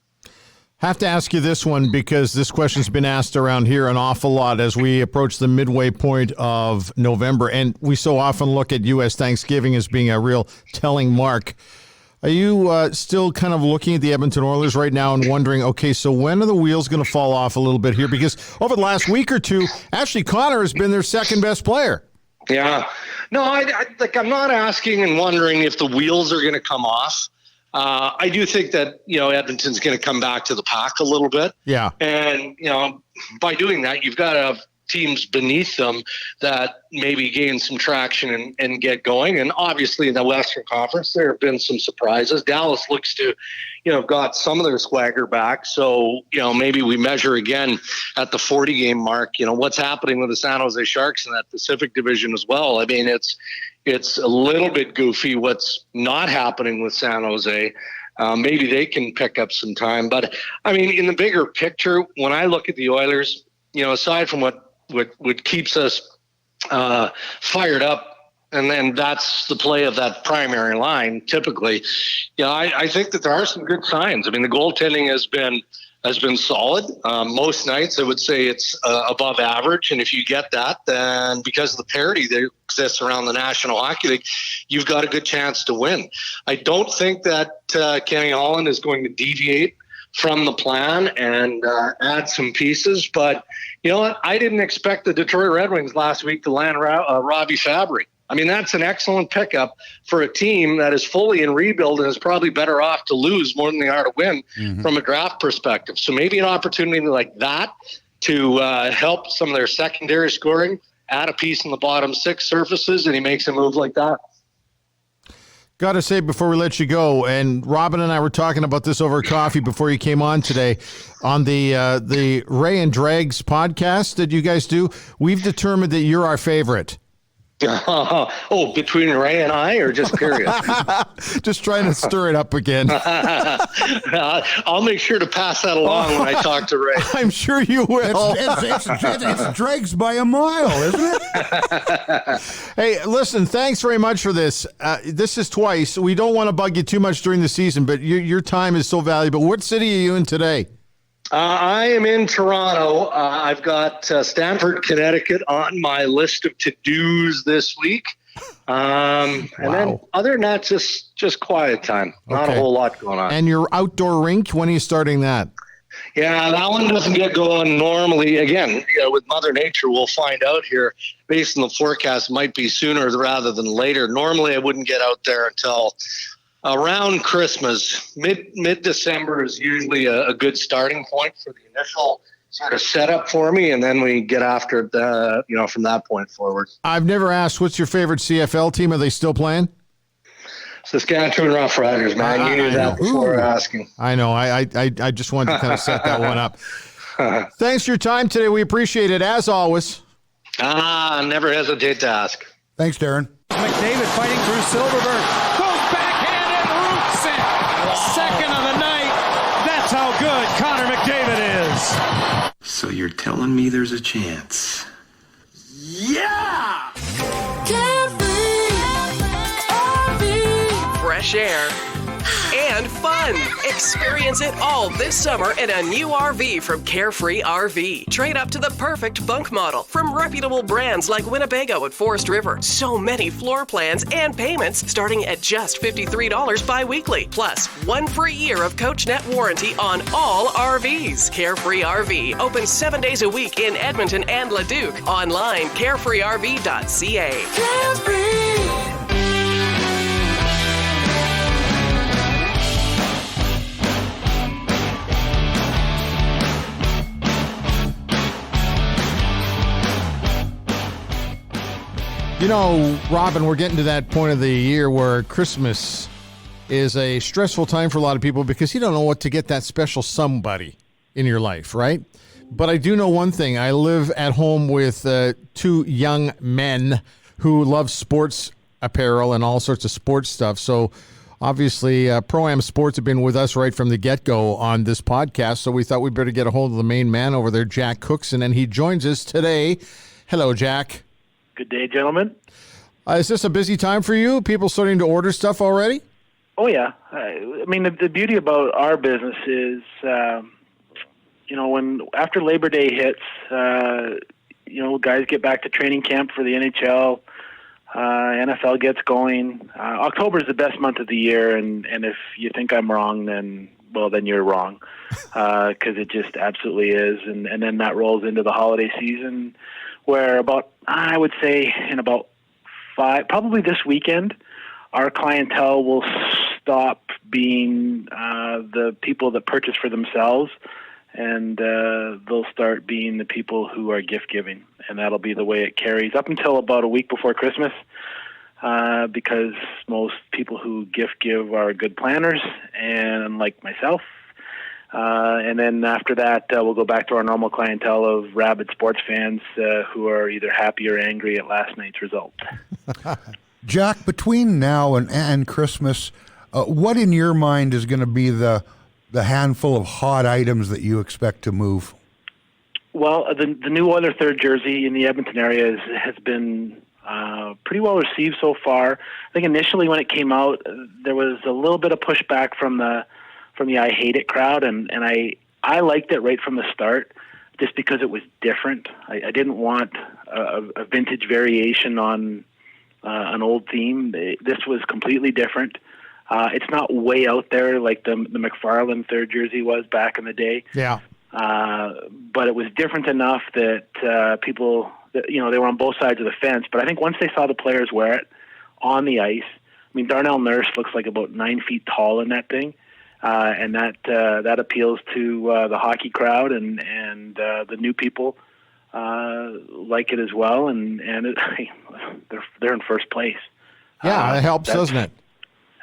Have to ask you this one, because this question's been asked around here an awful lot as we approach the midway point of November, and we so often look at U.S. Thanksgiving as being a real telling mark. Are you still kind of looking at the Edmonton Oilers right now and wondering, okay, so when are the wheels going to fall off a little bit here? Because over the last week or two, Ashley Connor has been their second best player. Yeah. No, I'm not asking and wondering if the wheels are going to come off. I do think that, Edmonton's going to come back to the pack a little bit. Yeah. And, by doing that, you've got to have teams beneath them that maybe gain some traction and get going. And obviously in the Western Conference, there have been some surprises. Dallas looks to, got some of their swagger back. So, maybe we measure again at the 40-game mark, what's happening with the San Jose Sharks in that Pacific Division as well. I mean, it's a little bit goofy what's not happening with San Jose. Maybe they can pick up some time. But, I mean, in the bigger picture, when I look at the Oilers, aside from what keeps us fired up, and then that's the play of that primary line typically, I think that there are some good signs. I mean, the goaltending has been has been solid. Most nights, I would say it's above average. And if you get that, then because of the parity that exists around the National Hockey League, you've got a good chance to win. I don't think that Kenny Holland is going to deviate from the plan and add some pieces. But you know what? I didn't expect the Detroit Red Wings last week to land Robbie Fabry. I mean, that's an excellent pickup for a team that is fully in rebuild and is probably better off to lose more than they are to win from a draft perspective. So maybe an opportunity like that to help some of their secondary scoring, add a piece in the bottom six surfaces, and he makes a move like that. Got to say before we let you go, and Robin and I were talking about this over coffee before you came on today on the Ray and Dregs podcast that you guys do. We've determined that you're our favorite. Oh, between Ray and I, or just period? Just trying to stir it up again. I'll make sure to pass that along when I talk to Ray. I'm sure you will. It's Dregs by a mile, isn't it? Hey, listen, thanks very much for this. This is twice. We don't want to bug you too much during the season, but your time is so valuable. What city are you in today? I am in Toronto. I've got Stamford, Connecticut on my list of to-dos this week. And then other than that, just quiet time. Not a whole lot going on. And your outdoor rink, when are you starting that? Yeah, that one doesn't get going normally. Again, with Mother Nature, we'll find out here. Based on the forecast, might be sooner rather than later. Normally, I wouldn't get out there until around Christmas. Mid-December is usually a good starting point for the initial sort of setup for me, and then we get after it, from that point forward. I've never asked, what's your favorite CFL team? Are they still playing? Saskatchewan Roughriders, man. You knew that before asking. I know. I just wanted to kind of set that one up. Thanks for your time today. We appreciate it, as always. Never hesitate to ask. Thanks, Darren. McDavid fighting through Silverberg. Goes backhand and roots it. Second of the night. That's how good Connor McDavid is. So you're telling me there's a chance? Yeah! Fresh air and fun. Experience it all this summer in a new RV from Carefree RV. Trade up to the perfect bunk model from reputable brands like Winnebago and Forest River. So many floor plans and payments starting at just $53 bi-weekly. Plus, 1 free year of CoachNet warranty on all RVs. Carefree RV. Open 7 days a week in Edmonton and Leduc. Online, carefreerv.ca. Carefree. You know, Robin, we're getting to that point of the year where Christmas is a stressful time for a lot of people because you don't know what to get that special somebody in your life, right? But I do know one thing. I live at home with 2 young men who love sports apparel and all sorts of sports stuff. So obviously, Pro-Am Sports have been with us right from the get-go on this podcast. So we thought we'd better get a hold of the main man over there, Jack Cookson, and he joins us today. Hello, Jack. Good day, gentlemen. Is this a busy time for you? People starting to order stuff already? Oh, yeah. I mean, the beauty about our business is, when after Labor Day hits, guys get back to training camp for the NHL, NFL gets going. October is the best month of the year, and if you think I'm wrong, then you're wrong, because it just absolutely is. And then that rolls into the holiday season, where I would say in about 5, probably this weekend, our clientele will stop being the people that purchase for themselves, and they'll start being the people who are gift giving, and that'll be the way it carries up until about a week before Christmas, because most people who gift give are good planners, and like myself. And then after that, we'll go back to our normal clientele of rabid sports fans who are either happy or angry at last night's result. Jack, between now and Christmas, what in your mind is going to be the handful of hot items that you expect to move? Well, the new Oiler third jersey in the Edmonton area has been pretty well received so far. I think initially when it came out, there was a little bit of pushback from the I Hate It crowd, and I I liked it right from the start, just because it was different. I didn't want a vintage variation on an old theme. This was completely different. It's not way out there like the McFarland third jersey was back in the day. Yeah. But it was different enough that people, they were on both sides of the fence. But I think once they saw the players wear it on the ice, I mean, Darnell Nurse looks like about 9 feet tall in that thing. And that appeals to the hockey crowd, and the new people like it as well, and they're in first place. Yeah, it helps, doesn't it?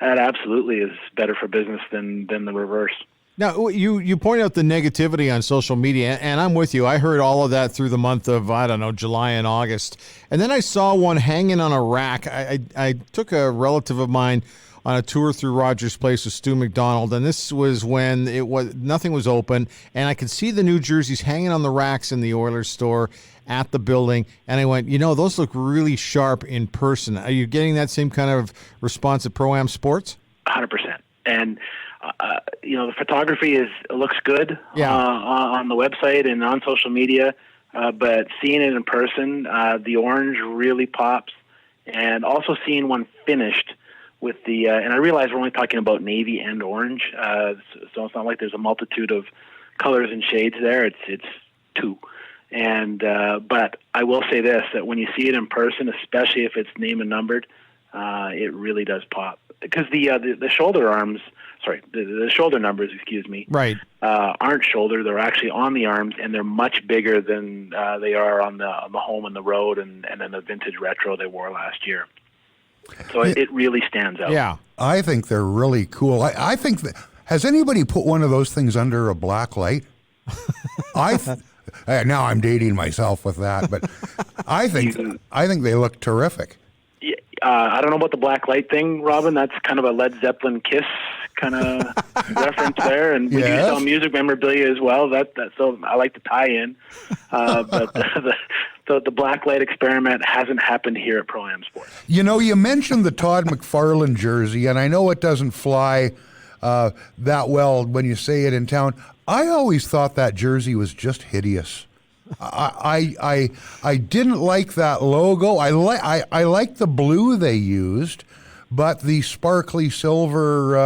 That absolutely is better for business than the reverse. Now, you point out the negativity on social media, and I'm with you. I heard all of that through the month of, July and August. And then I saw one hanging on a rack. I took a relative of mine on a tour through Rogers Place with Stu McDonald, and this was when nothing was open, and I could see the new jerseys hanging on the racks in the Oilers store at the building, and I went, those look really sharp in person. Are you getting that same kind of response at Pro-Am Sports? 100%. And the photography looks good on the website and on social media, but seeing it in person, the orange really pops, and also seeing one finished with the and I realize we're only talking about navy and orange, so it's not like there's a multitude of colors and shades there. It's two, and but I will say this, that when you see it in person, especially if it's name and numbered, it really does pop, because the shoulder arms, the shoulder numbers, right, aren't shoulder. They're actually on the arms, and they're much bigger than they are on the home and the road, and then the vintage retro they wore last year. So it really stands out. Yeah. I think they're really cool. I think that, has anybody put one of those things under a black light? Now I'm dating myself with that, but I think they look terrific. Yeah, I don't know about the black light thing, Robin. That's kind of a Led Zeppelin Kiss kind of reference there, and we do sell music memorabilia as well. So I like to tie in, but the black light experiment hasn't happened here at Pro-Am Sports. You mentioned the Todd McFarland jersey, and I know it doesn't fly that well when you say it in town. I always thought that jersey was just hideous. I didn't like that logo. I like the blue they used, but the sparkly silver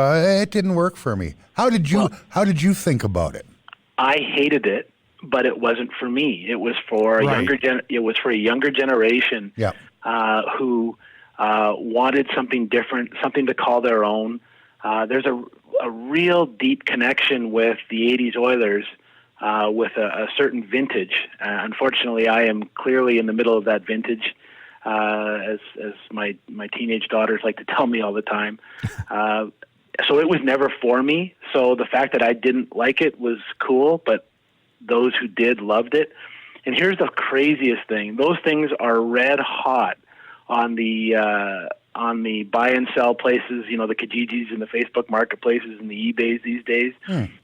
it didn't work for me. How did you think about it? I hated it, but it wasn't for me. It was for a younger generation who wanted something different, something to call their own. There's a real deep connection with the 80s Oilers, with a certain vintage. Unfortunately, I am clearly in the middle of that vintage, as my teenage daughters like to tell me all the time. So it was never for me. So the fact that I didn't like it was cool, but those who did loved it. And here's the craziest thing: those things are red hot on the buy and sell places, the Kijijis and the Facebook marketplaces and the eBays these days,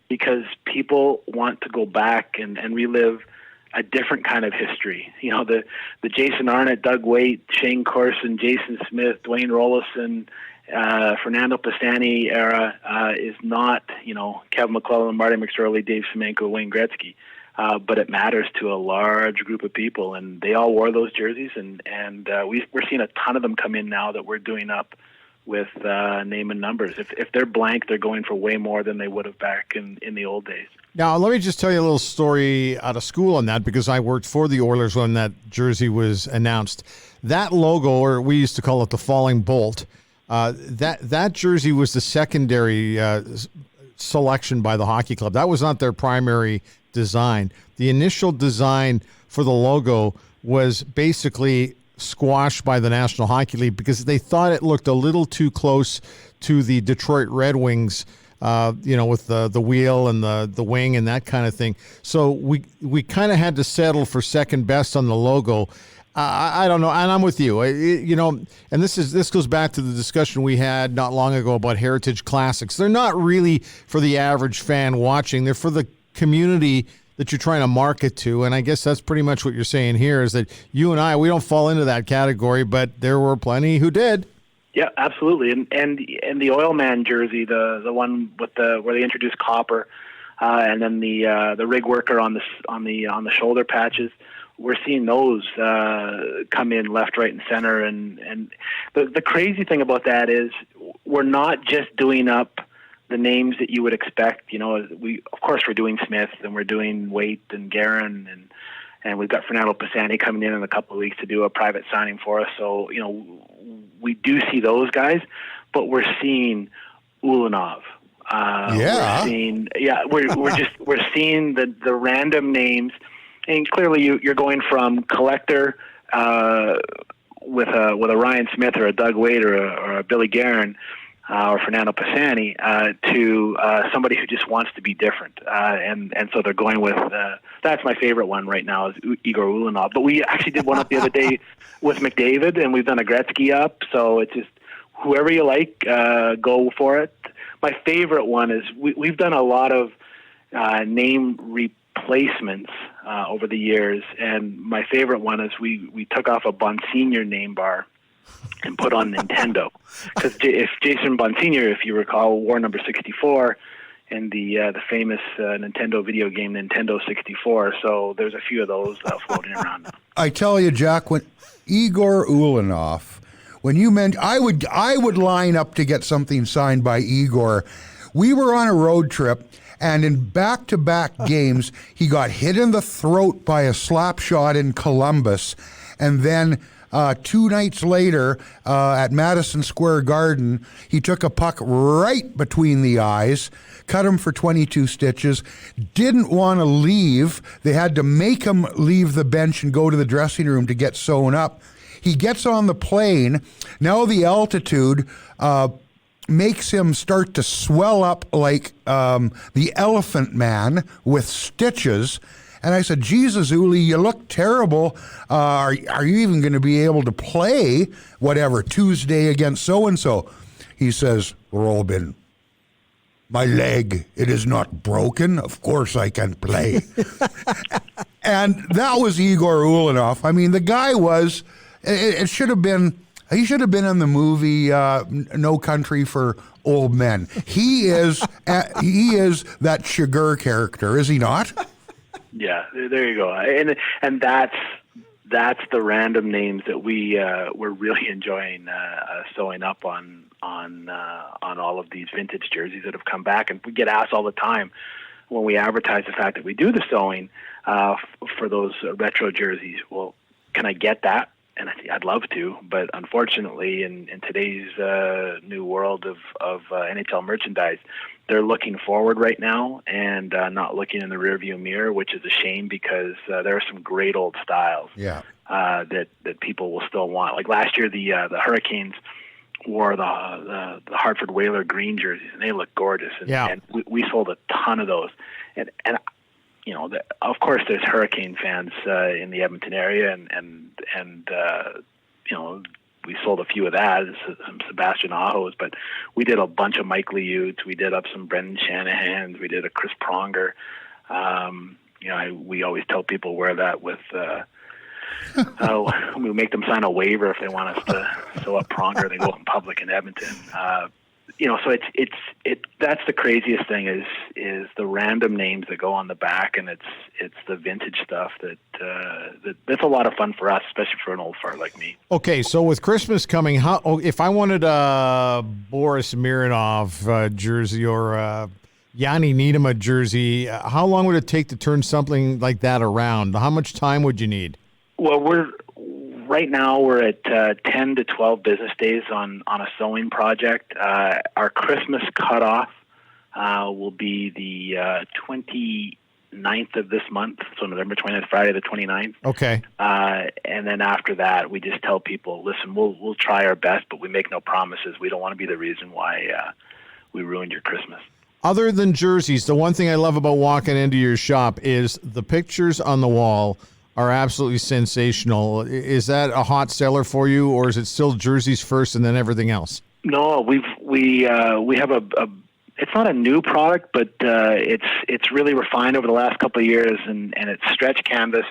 because people want to go back and relive a different kind of history. The Jason Arnott, Doug Waite, Shane Corson, Jason Smith, Dwayne Rollison, Fernando Pisani era is not, Kevin McClellan, Marty McSorley, Dave Semenko, Wayne Gretzky. But it matters to a large group of people, and they all wore those jerseys, and we're seeing a ton of them come in now that we're doing up with name and numbers. If they're blank, they're going for way more than they would have back in the old days. Now, let me just tell you a little story out of school on that, because I worked for the Oilers when that jersey was announced. That logo, or we used to call it the falling bolt, that jersey was the secondary selection by the hockey club. That was not their primary design. The initial design for the logo was basically squashed by the National Hockey League because they thought it looked a little too close to the Detroit Red Wings, with the wheel and the wing and that kind of thing. So we kind of had to settle for second best on the logo. I don't know, and I'm with you. And this goes back to the discussion we had not long ago about Heritage Classics. They're not really for the average fan watching. They're for the community that you're trying to market to, and I guess that's pretty much what you're saying here, is that you and we don't fall into that category, but there were plenty who did. Yeah, absolutely. And the Oil Man jersey, the one with where they introduced copper, and then the rig worker on the shoulder patches. We're seeing those come in left, right, and center. And the crazy thing about that is we're not just doing up the names that you would expect. You know, of course we're doing Smith and we're doing Waite and Guerin and we've got Fernando Pisani coming in a couple of weeks to do a private signing for us. So, you know, we do see those guys, but we're seeing Ulanov. We're seeing the random names, and clearly you're going from collector with a Ryan Smith or a Doug Waite or a Billy Guerin or Fernando Pisani to somebody who just wants to be different, and so they're going with that's my favorite one right now is Igor Ulanov. But we actually did one up the other day with McDavid, and we've done a Gretzky up. So it's just whoever you like, go for it. My favorite one is we've done a lot of name replacements over the years, and my favorite one is we took off a Bonsignor name bar and put on Nintendo, because if Jason Bonsignor, if you recall, wore number 64 in the famous Nintendo video game Nintendo 64. So there's a few of those floating around. I tell you, Jack, when Igor Ulanov, when you meant I would line up to get something signed by Igor. We were on a road trip, and in back-to-back games, he got hit in the throat by a slap shot in Columbus, and then 2 nights later at Madison Square Garden, he took a puck right between the eyes, cut him for 22 stitches, didn't want to leave. They had to make him leave the bench and go to the dressing room to get sewn up. He gets on the plane. Now the altitude makes him start to swell up like the Elephant Man with stitches. And I said, Jesus, Uli, you look terrible. Are you even going to be able to play, whatever, Tuesday against so-and-so? He says, Robin, my leg, it is not broken. Of course I can play. And that was Igor Ulanov. I mean, the guy was, he should have been in the movie No Country for Old Men. He is that Shiger character, is he not? Yeah, there you go, and that's the random names that we're really enjoying sewing up on all of these vintage jerseys that have come back, and we get asked all the time when we advertise the fact that we do the sewing for those retro jerseys. Well, can I get that? And I'd love to, but unfortunately, in today's new world of NHL merchandise, they're looking forward right now and not looking in the rearview mirror, which is a shame because there are some great old styles that people will still want. Like last year, the Hurricanes wore the Hartford Whaler green jerseys, and they look gorgeous. And we sold a ton of those. And you know, of course, there's Hurricane fans in the Edmonton area, and you know, we sold a few of that, some Sebastian Ahos, but we did a bunch of Mike Liutes, we did up some Brendan Shanahans, we did a Chris Pronger. You know, we always tell people wear that with. We make them sign a waiver if they want us to sew up Pronger. They go out in public in Edmonton. You know, so it's that's the craziest thing is the random names that go on the back, and it's the vintage stuff that's a lot of fun for us, especially for an old fart like me. Okay, so with Christmas coming, if I wanted a Boris Mironov jersey or a Yanni Niedema jersey, how long would it take to turn something like that around? How much time would you need? Well, right now we're at 10 to 12 business days on a sewing project. Our Christmas cutoff will be the 29th of this month, so November 29th, Friday the 29th. Okay. And then after that, we just tell people, listen, we'll try our best, but we make no promises. We don't want to be the reason why we ruined your Christmas. Other than jerseys, the one thing I love about walking into your shop is the pictures on the wall are absolutely sensational. Is that a hot seller for you, or is it still jerseys first and then everything else? No, we have a it's not a new product, but it's really refined over the last couple of years, and it's stretch canvas.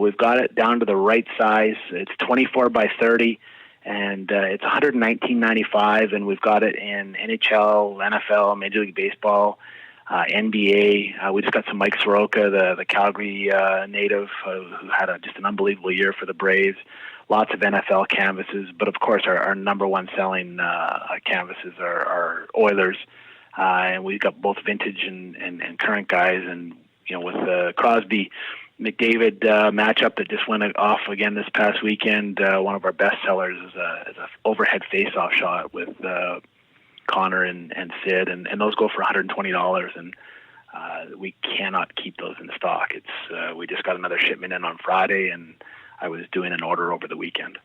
We've got it down to the right size. It's 24 by 30, and it's $119.95, and we've got it in NHL, NFL, Major League Baseball. NBA. We just got some Mike Soroka, the Calgary native, who had just an unbelievable year for the Braves. Lots of NFL canvases, but of course our number one selling canvases are Oilers, and we've got both vintage and current guys. And with the Crosby McDavid matchup that just went off again this past weekend, one of our best sellers is a overhead face-off shot with Connor and Sid, and those go for $120, and we cannot keep those in stock. It's we just got another shipment in on Friday, and I was doing an order over the weekend.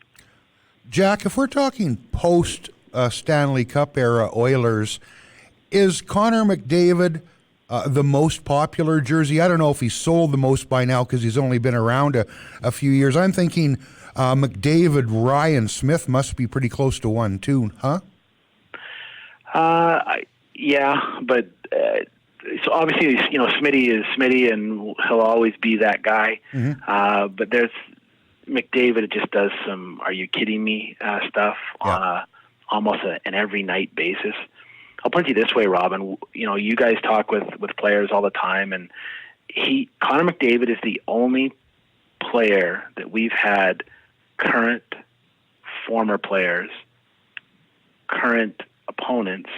Jack, if we're talking post Stanley Cup era Oilers, is Connor McDavid the most popular jersey? I don't know if he's sold the most by now because he's only been around a few years. I'm thinking McDavid, Ryan Smith must be pretty close to 1 too, huh? Yeah, but so obviously, Smitty is Smitty, and he'll always be that guy. Mm-hmm. But there's McDavid just does some "Are you kidding me?" stuff on almost an every night basis. I'll put it this way, Robin. You guys talk with players all the time, and Connor McDavid is the only player that we've had current, former players, current opponents,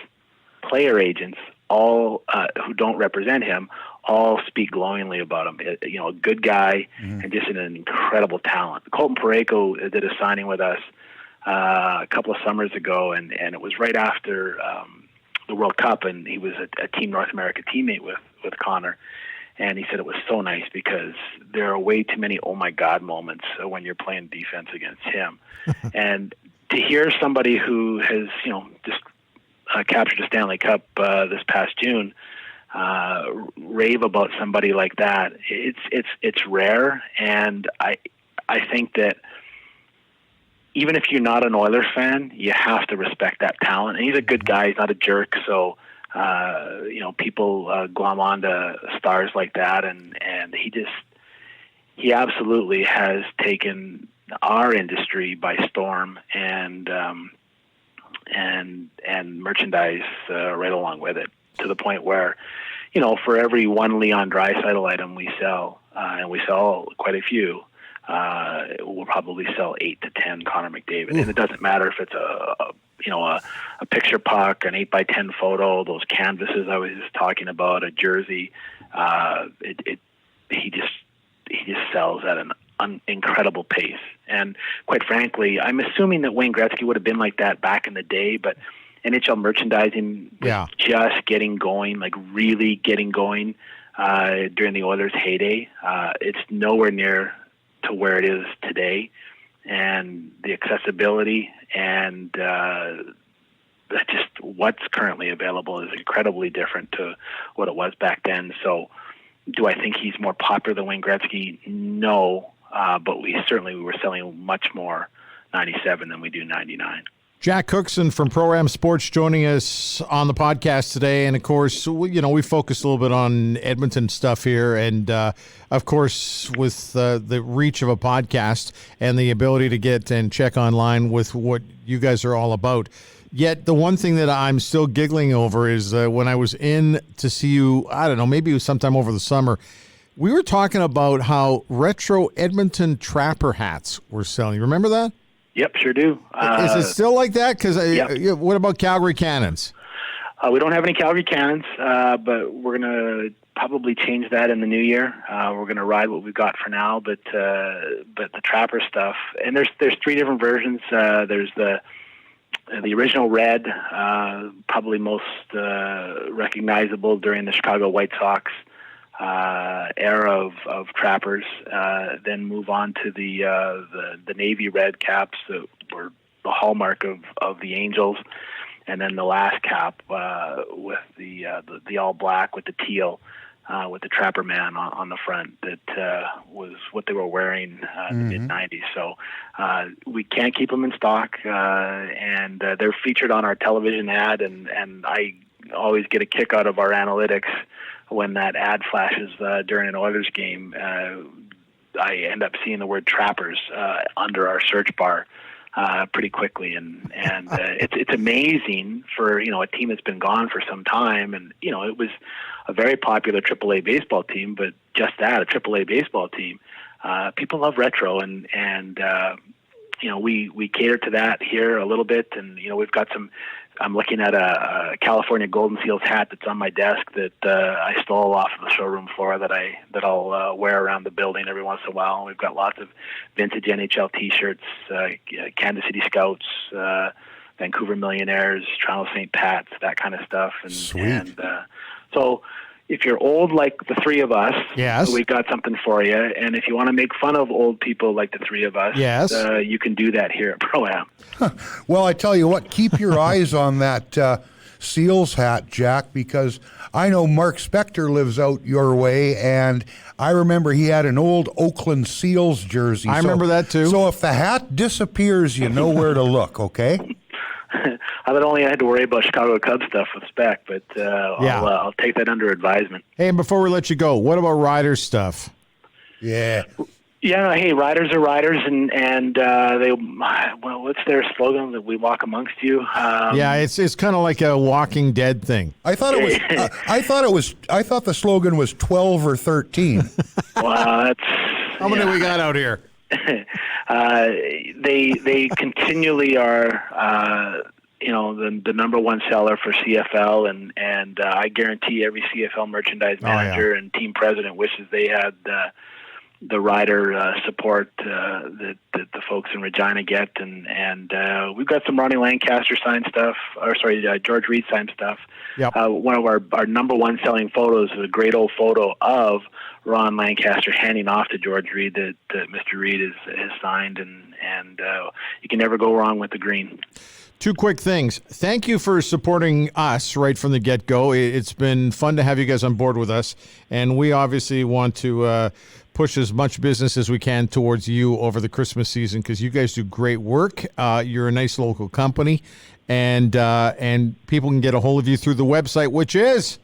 player agents, all who don't represent him, all speak glowingly about him. A good guy, mm-hmm. and just an incredible talent. Colton Parayko did a signing with us a couple of summers ago, and it was right after the World Cup, and he was a Team North America teammate with Connor. And he said it was so nice because there are way too many oh my God moments when you're playing defense against him. And to hear somebody who has, just captured a Stanley Cup this past June rave about somebody like that, it's rare. And I think that even if you're not an Oilers fan, you have to respect that talent. And he's a good guy; he's not a jerk. So people glom on to stars like that, and he absolutely has taken our industry by storm, and merchandise right along with it, to the point where, for every one Leon Draisaitl item we sell, and we sell quite a few, we'll probably sell 8 to 10 Connor McDavid. Ooh. And it doesn't matter if it's a picture puck, an 8x10 photo, those canvases I was just talking about, a jersey. He just sells at an incredible pace. And quite frankly, I'm assuming that Wayne Gretzky would have been like that back in the day, but NHL merchandising was just getting going, like really getting going during the Oilers' heyday. It's nowhere near to where it is today, and the accessibility and just what's currently available is incredibly different to what it was back then. So do I think he's more popular than Wayne Gretzky? No, but we were selling much more 97 than we do 99. Jack Cookson from Pro-Am Sports joining us on the podcast today. And, of course, we focused a little bit on Edmonton stuff here. And, of course, with the reach of a podcast and the ability to get and check online with what you guys are all about. Yet the one thing that I'm still giggling over is when I was in to see you, I don't know, maybe it was sometime over the summer, we were talking about how retro Edmonton Trapper hats were selling. You remember that? Yep, sure do. Is it still like that? Because what about Calgary Cannons? We don't have any Calgary Cannons, but we're going to probably change that in the new year. We're going to ride what we've got for now, but the Trapper stuff, and there's 3 different versions. There's the original red, probably most recognizable during the Chicago White Sox era of Trappers, then move on to the navy red caps that were the hallmark of the Angels, and then the last cap with the all black with the teal with the Trapper man on the front that was what they were wearing in the mid-90s. So we can't keep them in stock, and they're featured on our television ad, and I always get a kick out of our analytics when that ad flashes during an Oilers game. I end up seeing the word Trappers under our search bar pretty quickly, and it's amazing for a team that's been gone for some time, and it was a very popular AAA baseball team, but just that, a AAA baseball team. People love retro, and we cater to that here a little bit, and we've got some. I'm looking at a California Golden Seals hat that's on my desk that I stole off of the showroom floor that I'll wear around the building every once in a while. And we've got lots of vintage NHL T-shirts, Kansas City Scouts, Vancouver Millionaires, Toronto St. Pats, that kind of stuff. And, Sweet. And so if you're old like the three of us, yes, we've got something for you. And if you want to make fun of old people like the three of us, yes, you can do that here at Pro-Am. Well, I tell you what, keep your eyes on that Seals hat, Jack, because I know Mark Spector lives out your way, and I remember he had an old Oakland Seals jersey. I remember that too. So if the hat disappears, you know where to look, okay? I thought only I had to worry about Chicago Cubs stuff with Spec, but I'll take that under advisement. Hey, and before we let you go, what about Riders stuff? Yeah. Yeah, hey, riders are riders, and they what's their slogan? That we walk amongst you. Yeah, it's kind of like a Walking Dead thing. I thought it was. I thought the slogan was 12 or 13. Well, that's how many we got out here. They continually are. The number one seller for CFL, and I guarantee every CFL merchandise manager and team president wishes they had the rider support that the folks in Regina get, and we've got some Ronnie Lancaster signed stuff, George Reed signed stuff. Yep. One of our number one selling photos is a great old photo of Ron Lancaster handing off to George Reed that Mr. Reed has signed, and you can never go wrong with the green. Two quick things. Thank you for supporting us right from the get-go. It's been fun to have you guys on board with us, and we obviously want to push as much business as we can towards you over the Christmas season because you guys do great work. You're a nice local company, and people can get a hold of you through the website, which is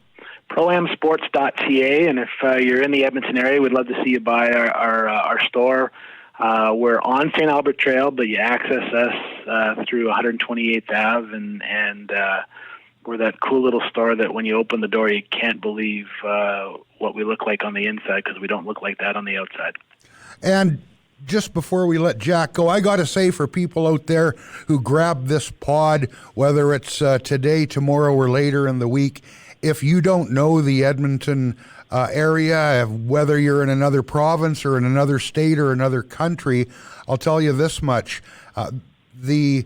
proamsports.ca, and if you're in the Edmonton area, we'd love to see you by our store. We're on St. Albert Trail, but you access us through 128th Ave, and we're that cool little store that when you open the door, you can't believe what we look like on the inside because we don't look like that on the outside. And just before we let Jack go, I got to say for people out there who grab this pod, whether it's today, tomorrow, or later in the week, if you don't know the Edmonton area, whether you're in another province or in another state or another country, I'll tell you this much. The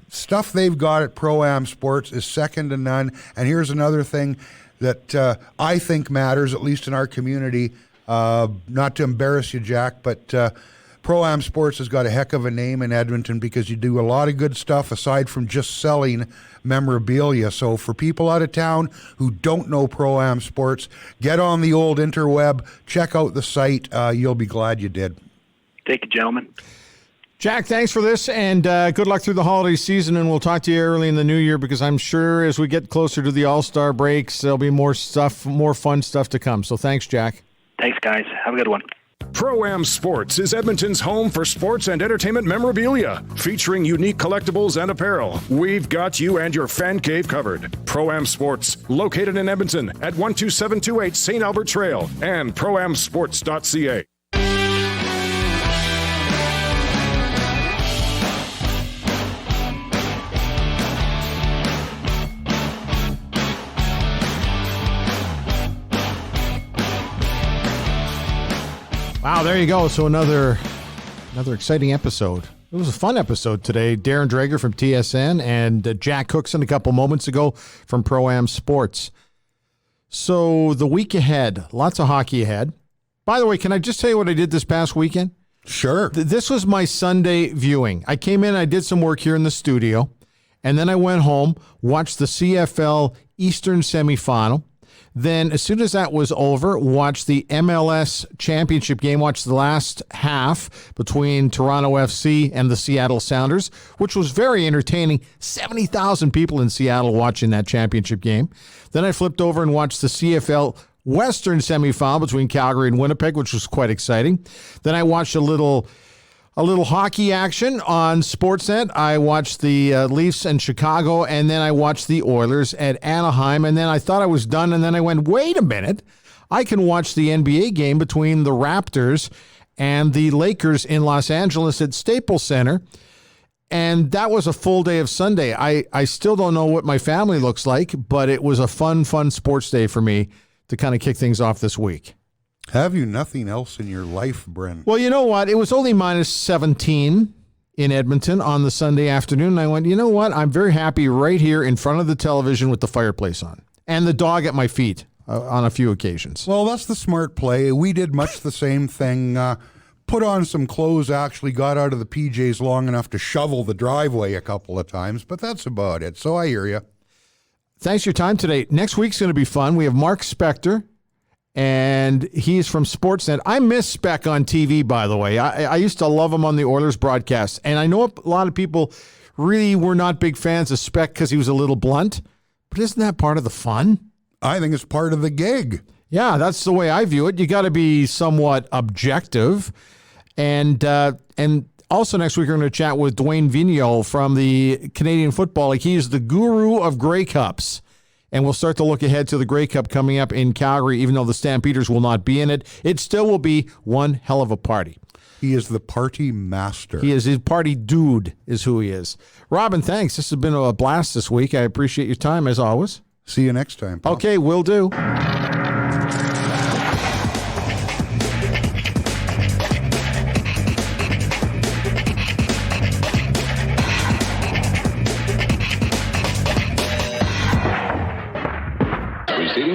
stuff they've got at Pro-Am Sports is second to none. And here's another thing that I think matters, at least in our community. Not to embarrass you, Jack, but Pro-Am Sports has got a heck of a name in Edmonton because you do a lot of good stuff aside from just selling memorabilia. So for people out of town who don't know Pro-Am Sports, get on the old interweb, check out the site. You'll be glad you did. Thank you, gentlemen. Jack, thanks for this, and good luck through the holiday season, and we'll talk to you early in the new year because I'm sure as we get closer to the All-Star breaks, there'll be more stuff, more fun stuff to come. So thanks, Jack. Thanks, guys. Have a good one. Pro-Am Sports is Edmonton's home for sports and entertainment memorabilia, featuring unique collectibles and apparel. We've got you and your fan cave covered. Pro-Am Sports, located in Edmonton at 12728 St. Albert Trail and proamsports.ca. Wow, there you go. So another exciting episode. It was a fun episode today. Darren Dreger from TSN and Jack Cookson a couple moments ago from Pro-Am Sports. So the week ahead, lots of hockey ahead. By the way, can I just tell you what I did this past weekend? Sure. This was my Sunday viewing. I came in, I did some work here in the studio, and then I went home, watched the CFL Eastern semifinal. Then, as soon as that was over, watched the MLS championship game, watched the last half between Toronto FC and the Seattle Sounders, which was very entertaining. 70,000 people in Seattle watching that championship game. Then I flipped over and watched the CFL Western semifinal between Calgary and Winnipeg, which was quite exciting. Then I watched a little a little hockey action on Sportsnet. I watched the Leafs in Chicago, and then I watched the Oilers at Anaheim, and then I thought I was done, and then I went, wait a minute. I can watch the NBA game between the Raptors and the Lakers in Los Angeles at Staples Center, and that was a full day of Sunday. I still don't know what my family looks like, but it was a fun sports day for me to kind of kick things off this week. Have you nothing else in your life, Bryn? Well, you know what? It was only minus 17 in Edmonton on the Sunday afternoon. And I went, you know what? I'm very happy right here in front of the television with the fireplace on and the dog at my feet on a few occasions. Well, that's the smart play. We did much the same thing. Put on some clothes, actually got out of the PJs long enough to shovel the driveway a couple of times, but that's about it. So I hear you. Thanks for your time today. Next week's going to be fun. We have Mark Spector. And he's from Sportsnet. I miss Spec on TV, by the way. I used to love him on the Oilers broadcast. And I know a lot of people really were not big fans of Spec because he was a little blunt. But isn't that part of the fun? I think it's part of the gig. Yeah, that's the way I view it. You got to be somewhat objective. And also next week we're going to chat with Dwayne Vigneault from the Canadian Football League. He's the guru of Grey Cups. And we'll start to look ahead to the Grey Cup coming up in Calgary. Even though the Stampeders will not be in it, it still will be one hell of a party. He is the party master. He is. His party dude is who he is. Robin, thanks. This has been a blast this week. I appreciate your time, as always. See you next time, pal. Okay, will do.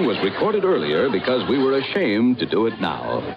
Was recorded earlier because we were ashamed to do it now.